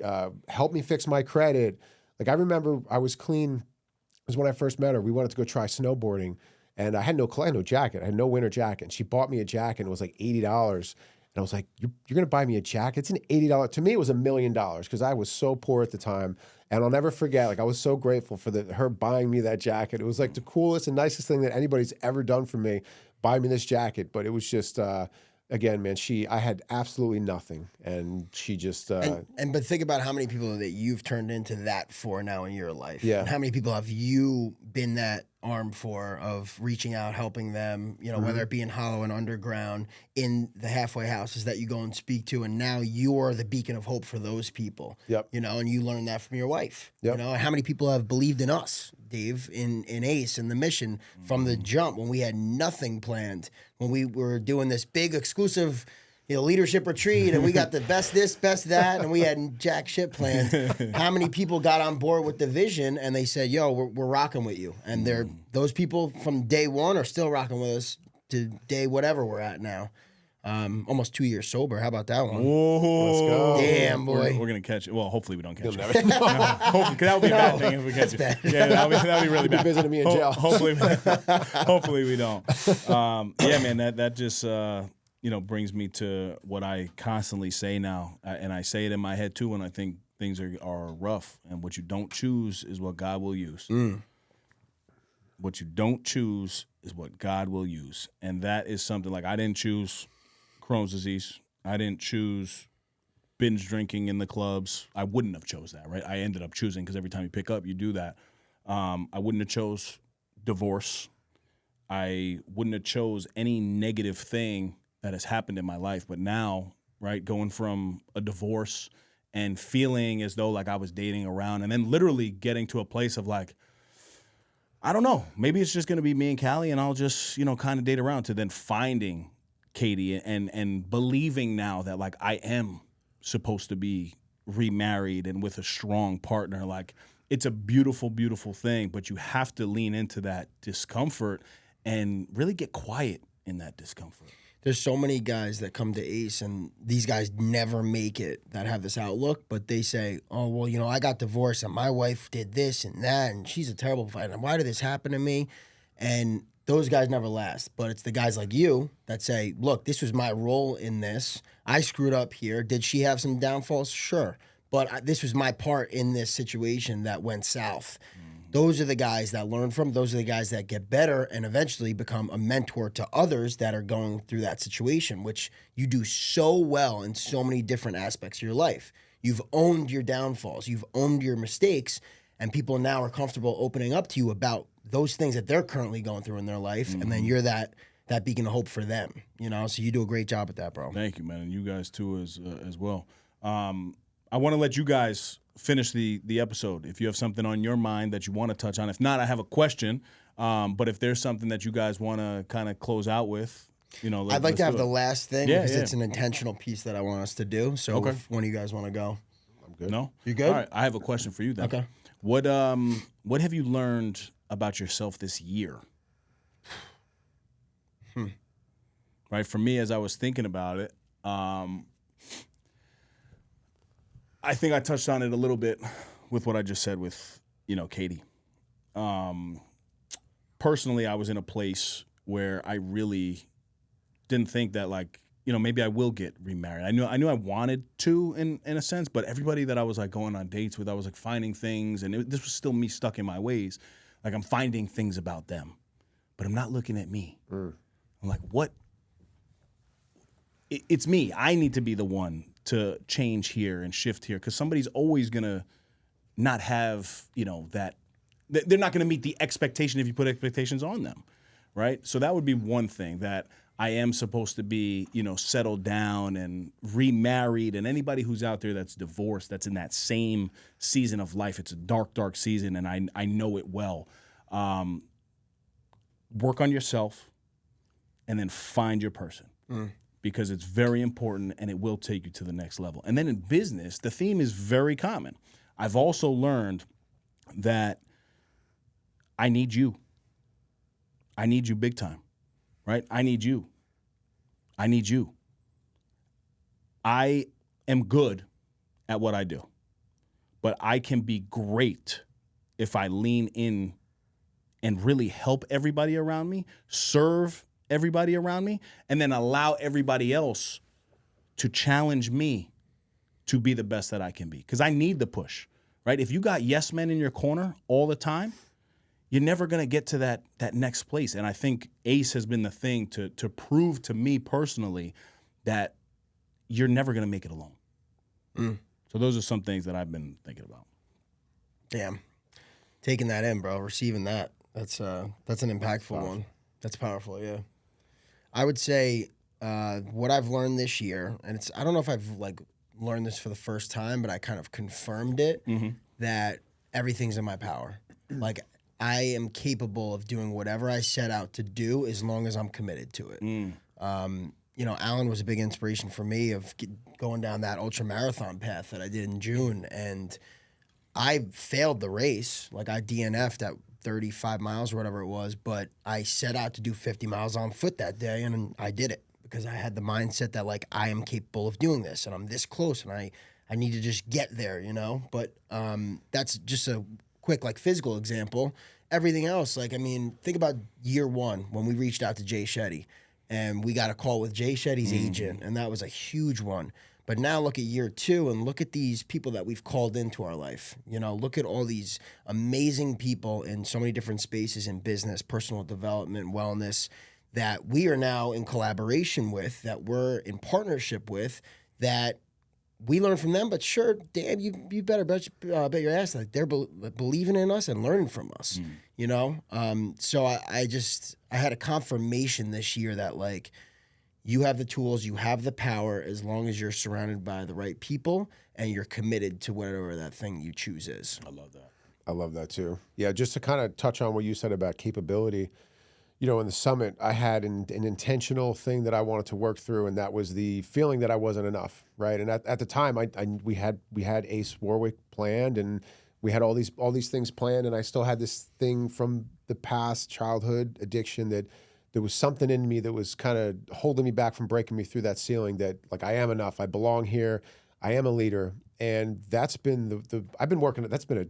helped me fix my credit. Like I remember I was clean. It was when I first met her. We wanted to go try snowboarding. And I had no jacket. I had no winter jacket. And she bought me a jacket. And it was like $80. And I was like, you're going to buy me a jacket? It's an $80. To me, it was $1 million because I was so poor at the time. And I'll never forget, like I was so grateful for her buying me that jacket. It was like the coolest and nicest thing that anybody's ever done for me, buy me this jacket. But it was just, again, man, I had absolutely nothing. And she just... But think about how many people that you've turned into that for now in your life. Yeah. And how many people have you been that arm for of reaching out, helping them, whether it be in Hollow and Underground, in the halfway houses that you go and speak to, and now you're the beacon of hope for those people. Yep. And you learned that from your wife. Yep. And how many people have believed in us, Dave, in Ace and the mission from the jump when we had nothing planned, when we were doing this big exclusive leadership retreat, and we got the best this, best that, and we had jack shit planned. How many people got on board with the vision and they said, "Yo, we're rocking with you," and those people from day one are still rocking with us to day whatever we're at now. Almost 2 years sober. How about that one? Whoa. Let's go. Damn, boy. We're going to catch it. Well, hopefully we don't catch it. Never know. Hopefully, 'cause that would be a bad thing if we catch it. bad. Yeah, that would be really Be bad. visiting me in jail. Hopefully we don't. Yeah, man, that just brings me to what I constantly say now, and I say it in my head too when I think things are rough. And what you don't choose is what God will use. What you don't choose is what God will use, and that is something like I didn't choose Crohn's disease. I didn't choose binge drinking in the clubs. I wouldn't have chose that, right? I ended up choosing because every time you pick up, you do that. I wouldn't have chose divorce. I wouldn't have chose any negative thing that has happened in my life. But now, right, going from a divorce and feeling as though like I was dating around and then literally getting to a place of like, I don't know, maybe it's just going to be me and Callie and I'll just, kind of date around to then finding Katie and believing now that like I am supposed to be remarried and with a strong partner. Like it's a beautiful, beautiful thing, but you have to lean into that discomfort and really get quiet in that discomfort. There's so many guys that come to Ace, and these guys never make it that have this outlook, but they say, oh, well, I got divorced, and my wife did this and that, and she's a terrible fighter. Why did this happen to me? And those guys never last. But it's the guys like you that say, look, this was my role in this. I screwed up here. Did she have some downfalls? Sure. But this was my part in this situation that went south. Those are the guys that learn from. Those are the guys that get better and eventually become a mentor to others that are going through that situation, which you do so well in so many different aspects of your life. You've owned your downfalls. You've owned your mistakes, and people now are comfortable opening up to you about those things that they're currently going through in their life, and then you're that beacon of hope for them. So you do a great job at that, bro. Thank you, man, and you guys too as well. I want to let you guys finish the episode. If you have something on your mind that you want to touch on, if not, I have a question. But if there's something that you guys want to kind of close out with, I'd like to have the last thing because Yeah. it's an intentional piece that I want us to do. So if one of you guys want to go. I'm good. No, You good? All right, I have a question for you then. Okay. What have you learned about yourself this year? Right, for me, as I was thinking about it, I think I touched on it a little bit with what I just said with, Katie. Personally, I was in a place where I really didn't think that, like, maybe I will get remarried. I knew I wanted to in a sense, but everybody that I was like going on dates with, I was like finding things, and this was still me stuck in my ways. Like I'm finding things about them, but I'm not looking at me. I'm like, what? It's me. I need to be the one to change here and shift here because somebody's always gonna not have, that they're not gonna meet the expectation if you put expectations on them, right? So that would be one thing that I am supposed to be, settled down and remarried. And anybody who's out there that's divorced, that's in that same season of life, it's a dark, dark season, and I know it well. Work on yourself and then find your person. Because it's very important and it will take you to the next level. And then in business, the theme is very common. I've also learned that I need you. I need you big time, right? I need you. I need you. I am good at what I do, but I can be great if I lean in and really help everybody around me, serve everybody around me, and then allow everybody else to challenge me to be the best that I can be. Because I need the push, right? If you got yes men in your corner all the time, you're never going to get to that next place. And I think Ace has been the thing to prove to me personally that you're never going to make it alone. So those are some things that I've been thinking about. Damn. Taking that in, bro. Receiving that. That's an impactful one. That's powerful, yeah. I would say what I've learned this year, and I don't know if I've learned this for the first time, but I kind of confirmed it, that everything's in my power. Like I am capable of doing whatever I set out to do as long as I'm committed to it. Alan was a big inspiration for me of going down that ultra marathon path that I did in June. And I failed the race. Like I DNF'd at 35 miles or whatever it was, but I set out to do 50 miles on foot that day, and I did it because I had the mindset that like I am capable of doing this, and I'm this close, and I need to just get there, But that's just a quick like physical example. Everything else, like think about year one when we reached out to Jay Shetty, and we got a call with Jay Shetty's agent, and that was a huge one. But now look at year two and look at these people that we've called into our life. Look at all these amazing people in so many different spaces in business, personal development, wellness, that we are now in collaboration with, that we're in partnership with, that we learn from them. But sure, damn, you better bet your ass that they're believing in us and learning from us, So I had a confirmation this year that like, you have the tools, you have the power, as long as you're surrounded by the right people and you're committed to whatever that thing you choose is. I love that. I love that too. Yeah, just to kind of touch on what you said about capability, in the summit, I had an intentional thing that I wanted to work through, and that was the feeling that I wasn't enough, right? And at the time, we had Ace Warwick planned, and we had all these things planned, and I still had this thing from the past childhood addiction that there was something in me that was kind of holding me back from breaking me through that ceiling that like I am enough, I belong here, I am a leader. And that's been I've been working, that's been a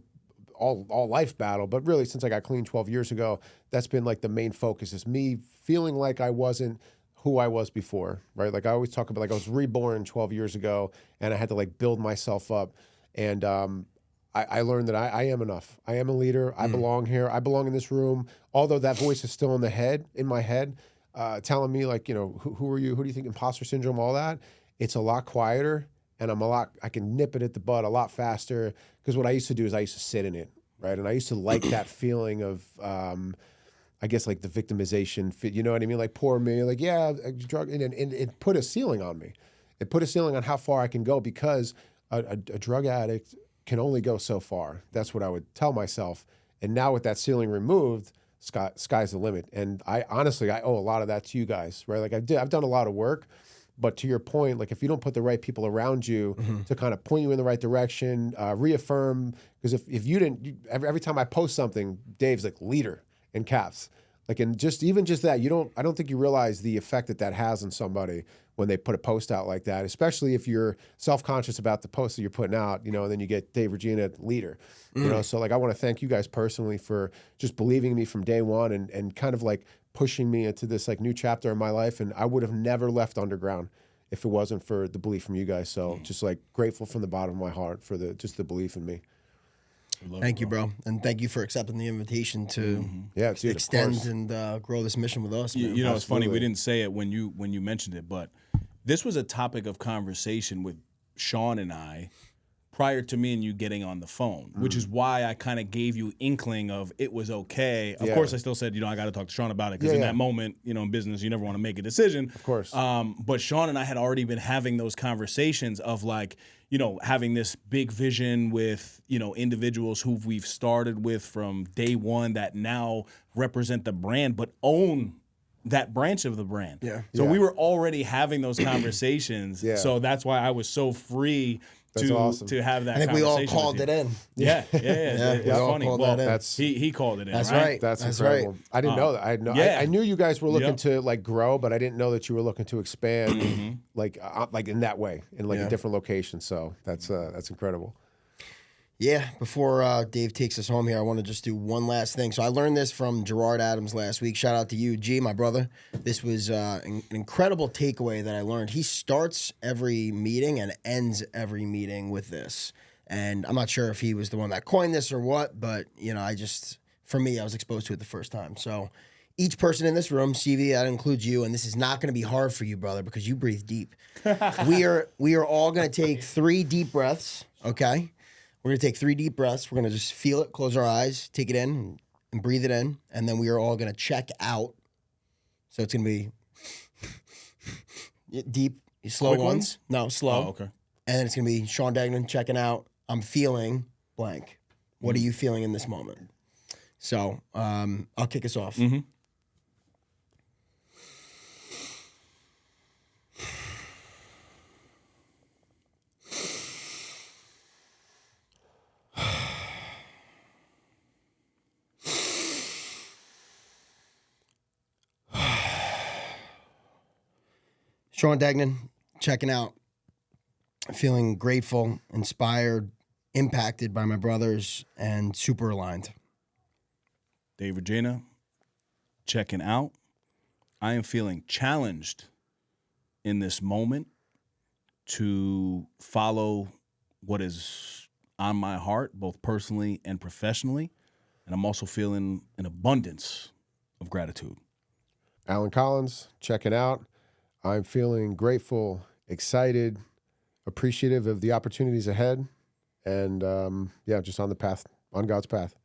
all life battle, but really since I got clean 12 years ago, that's been like the main focus is me feeling like I wasn't who I was before, right? Like I always talk about like I was reborn 12 years ago and I had to like build myself up. And I learned that I am enough. I am a leader. I belong here. I belong in this room. Although that voice is still in my head, telling me like, who are you? Who do you think? Imposter syndrome, all that. It's a lot quieter, and I can nip it at the bud a lot faster. Because what I used to do is I used to sit in it, right? And I used to like that feeling of, I guess like the victimization. You know what I mean? Like poor me. Like drug, and it put a ceiling on me. It put a ceiling on how far I can go because a drug addict can only go so far. That's what I would tell myself. And now with that ceiling removed, sky's the limit. And I honestly owe a lot of that to you guys, right? Like I've done a lot of work, but to your point, like if you don't put the right people around you to kind of point you in the right direction, reaffirm, because if you didn't, every time I post something, Dave's like leader in caps. Like, and even just that, I don't think you realize the effect that has on somebody when they put a post out like that, especially if you're self-conscious about the post that you're putting out, and then you get Dave Regina leader, so like, I want to thank you guys personally for just believing in me from day one and kind of like pushing me into this like new chapter in my life. And I would have never left underground if it wasn't for the belief from you guys. So just like grateful from the bottom of my heart for the belief in me. Thank you, bro. And thank you for accepting the invitation to extend and grow this mission with us. Man. It's funny. We didn't say it when you mentioned it, but this was a topic of conversation with Sean and I prior to me and you getting on the phone, which is why I kind of gave you inkling of it was okay. Of course, I still said, I got to talk to Sean about it because in that moment, in business, you never want to make a decision. Of course. But Sean and I had already been having those conversations of like, having this big vision with, individuals who we've started with from day one that now represent the brand, but own that branch of the brand. Yeah. So we were already having those conversations. So that's why I was so free to have that. I think we all called it in. Yeah. It's funny. Well, he called it in. That's right. That's incredible. Right. I didn't know that. I knew you guys were looking to like grow, but I didn't know that you were looking to expand like in that way in like a different location. So that's incredible. Yeah, before Dave takes us home here, I want to just do one last thing. So I learned this from Gerard Adams last week. Shout out to you, G, my brother. This was an incredible takeaway that I learned. He starts every meeting and ends every meeting with this. And I'm not sure if he was the one that coined this or what, but, for me, I was exposed to it the first time. So each person in this room, CV, that includes you, and this is not going to be hard for you, brother, because you breathe deep. We are all going to take 3 deep breaths, okay? We're going to take 3 deep breaths. We're going to just feel it, close our eyes, take it in, and breathe it in. And then we are all going to check out. So it's going to be deep, slow Quick ones. No, slow. Oh, okay. And then it's going to be Sean Degnan checking out. I'm feeling blank. What are you feeling in this moment? So I'll kick us off. Sean Degnan, checking out. Feeling grateful, inspired, impacted by my brothers, and super aligned. Dave Regina, checking out. I am feeling challenged in this moment to follow what is on my heart, both personally and professionally. And I'm also feeling an abundance of gratitude. Alan Collins, checking out. I'm feeling grateful, excited, appreciative of the opportunities ahead, and just on the path, on God's path.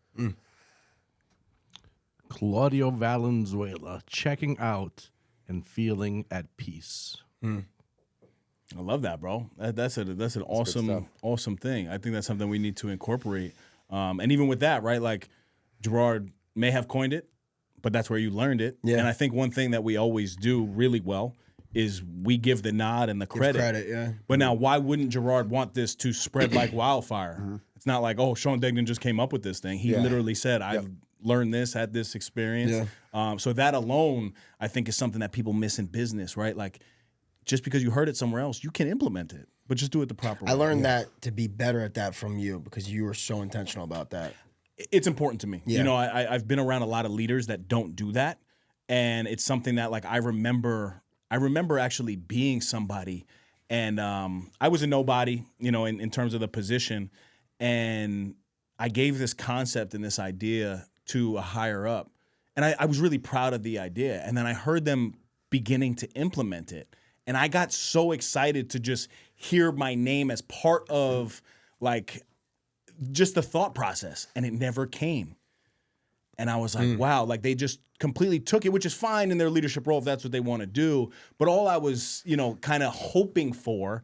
Claudio Valenzuela, checking out and feeling at peace. I love that, bro. That's an awesome thing. I think that's something we need to incorporate. And even with that, right? Like Gerard may have coined it, but that's where you learned it. Yeah. And I think one thing that we always do really well is we give the nod and the credit. Yeah. But now, why wouldn't Gerard want this to spread like wildfire? It's not like, oh, Sean Degnan just came up with this thing. He literally said, I've learned this, had this experience. Yeah. So that alone, I think, is something that people miss in business, right? Like, just because you heard it somewhere else, you can implement it, but just do it the proper way. I learned that to be better at that from you because you were so intentional about that. It's important to me. Yeah. You know, I've been around a lot of leaders that don't do that. And it's something that, like, I remember actually being somebody, and I was a nobody, you know, in terms of the position. And I gave this concept and this idea to a higher up. And I was really proud of the idea. And then I heard them beginning to implement it. And I got so excited to just hear my name as part of, like, just the thought process. And it never came. And I was like, wow, like they just completely took it, which is fine in their leadership role if that's what they want to do. But all I was, you know, kind of hoping for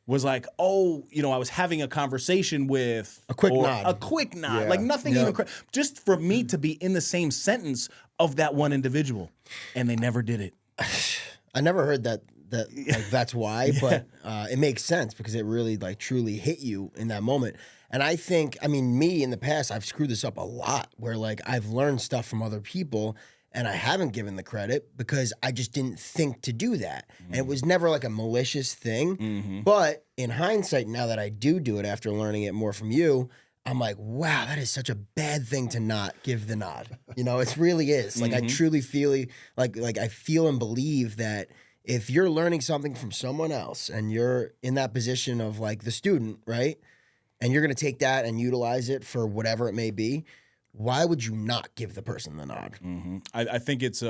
was like, oh, you know, I was having a conversation with A quick nod. Yeah. Like nothing even, just for me to be in the same sentence of that one individual. And they never did it. I never heard that like, that's why, but it makes sense because it really like truly hit you in that moment. And I think, I mean, me in the past, I've screwed this up a lot where like I've learned stuff from other people and I haven't given the credit because I just didn't think to do that. And it was never like a malicious thing. But in hindsight, now that I do it after learning it more from you, I'm like, wow, that is such a bad thing to not give the nod. You know, it really is. Like I truly feel like I feel and believe that if you're learning something from someone else and you're in that position of like the student, right? And you're going to take that and utilize it for whatever it may be, why would you not give the person the nod? I think it's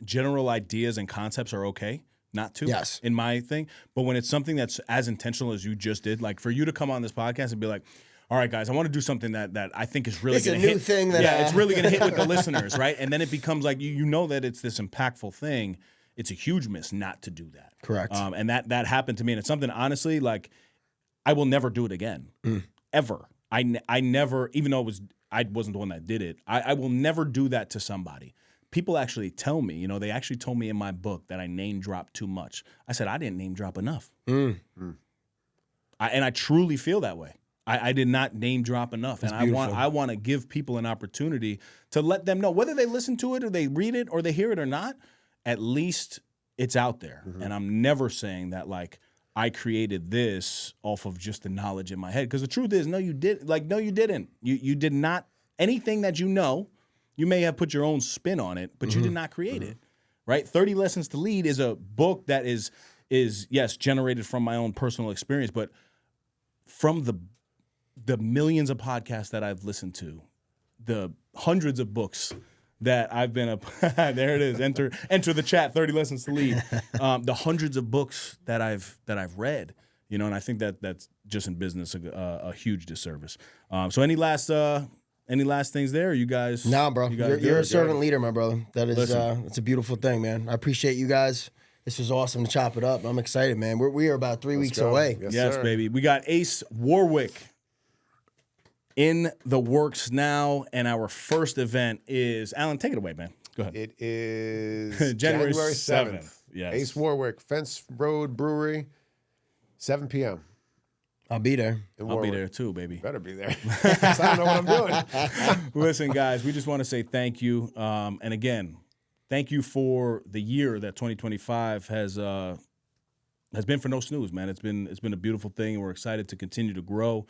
general ideas and concepts are okay not to, Yes. in my thing. But when it's something that's as intentional as you just did, like for you to come on this podcast and be like, all right, guys, I want to do something that I think is really going to hit. It's a new thing that it's really going to hit with the listeners, right? And then it becomes like, you know that it's this impactful thing. It's a huge miss not to do that. Correct. And that happened to me. And it's something, honestly, like I will never do it again, ever. I never, even though I wasn't the one that did it, I will never do that to somebody. People actually tell me, you know, they actually told me in my book that I name dropped too much. I said, I didn't name drop enough. And I truly feel that way. I did not name drop enough. That's and beautiful. I want to give people an opportunity to let them know, whether they listen to it or they read it or they hear it or not, at least it's out there. And I'm never saying that, like, I created this off of just the knowledge in my head. Because the truth is, no, you did. Like, no, you didn't. You did not. Anything that you know, you may have put your own spin on it, but you did not create it, right? 30 Lessons to Lead is a book that is yes, generated from my own personal experience, but from the millions of podcasts that I've listened to, the hundreds of books that I've been there it is. Enter the chat. 30 Lessons to Lead. The hundreds of books that I've read, you know, and I think that's just in business a huge disservice. So any last things there? You guys? Nah, bro. You're a servant leader, my brother. That is Listen. it's a beautiful thing, man. I appreciate you guys. This was awesome to chop it up. I'm excited, man. We are about 3 weeks go. away. Yes, sir. baby. We got Ace Warwick in the works now, and our first event is Alan. Take it away, man. Go ahead. It is January January 7th. 7th. Yes. Ace Warwick, Fence Road Brewery, 7 p.m. I'll be there. in I'll be Warwick. there too, baby. Better be there. 'Cause I don't know what I'm doing. Listen, guys, we just want to say thank you. And again, thank you for the year that 2025 has has been for No Snooze, man. It's been a beautiful thing, and we're excited to continue to grow.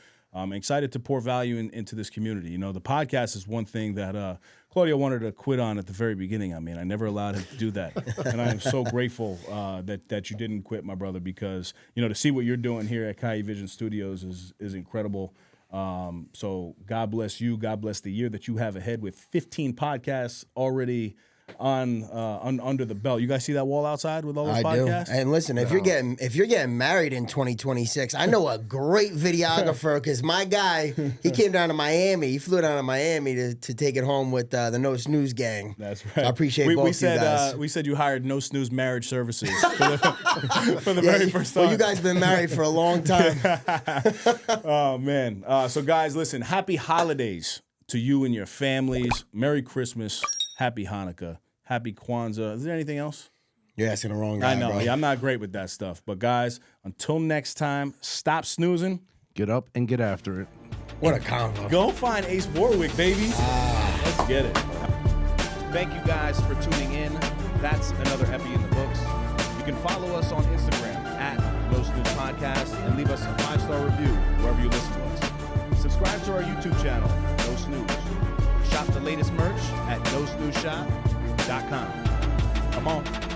Excited to pour value into this community. You know, the podcast is one thing that Claudio wanted to quit on at the very beginning. I mean, I never allowed him to do that, and I am so grateful that you didn't quit, my brother, because you know to see what you're doing here at Kai Vision Studios is incredible. So God bless you. God bless the year that you have ahead with 15 podcasts already on under the belt. You guys see that wall outside with all those podcasts? Do. And listen, if you're getting married in 2026, I know a great videographer because my guy, he came down to Miami. He flew down to Miami to take it home with the No Snooze gang. That's right. So I appreciate both you guys. We said you hired No Snooze Marriage Services for the very first time. Well, you guys been married for a long time. Oh man. So guys, listen. Happy holidays to you and your families. Merry Christmas. Happy Hanukkah. Happy Kwanzaa. Is there anything else? You're asking the wrong guy, I know. bro. Yeah, I'm not great with that stuff. But guys, until next time, stop snoozing. Get up and get after it. What a convo. Go find Ace Warwick, baby. Let's get it. Thank you guys for tuning in. That's another epi in the books. You can follow us on Instagram at No Snooze Podcast and leave us a 5-star review wherever you listen to us. Subscribe to our YouTube channel, No Snooze. Shop the latest merch at nosnoozeshop.com. Come on.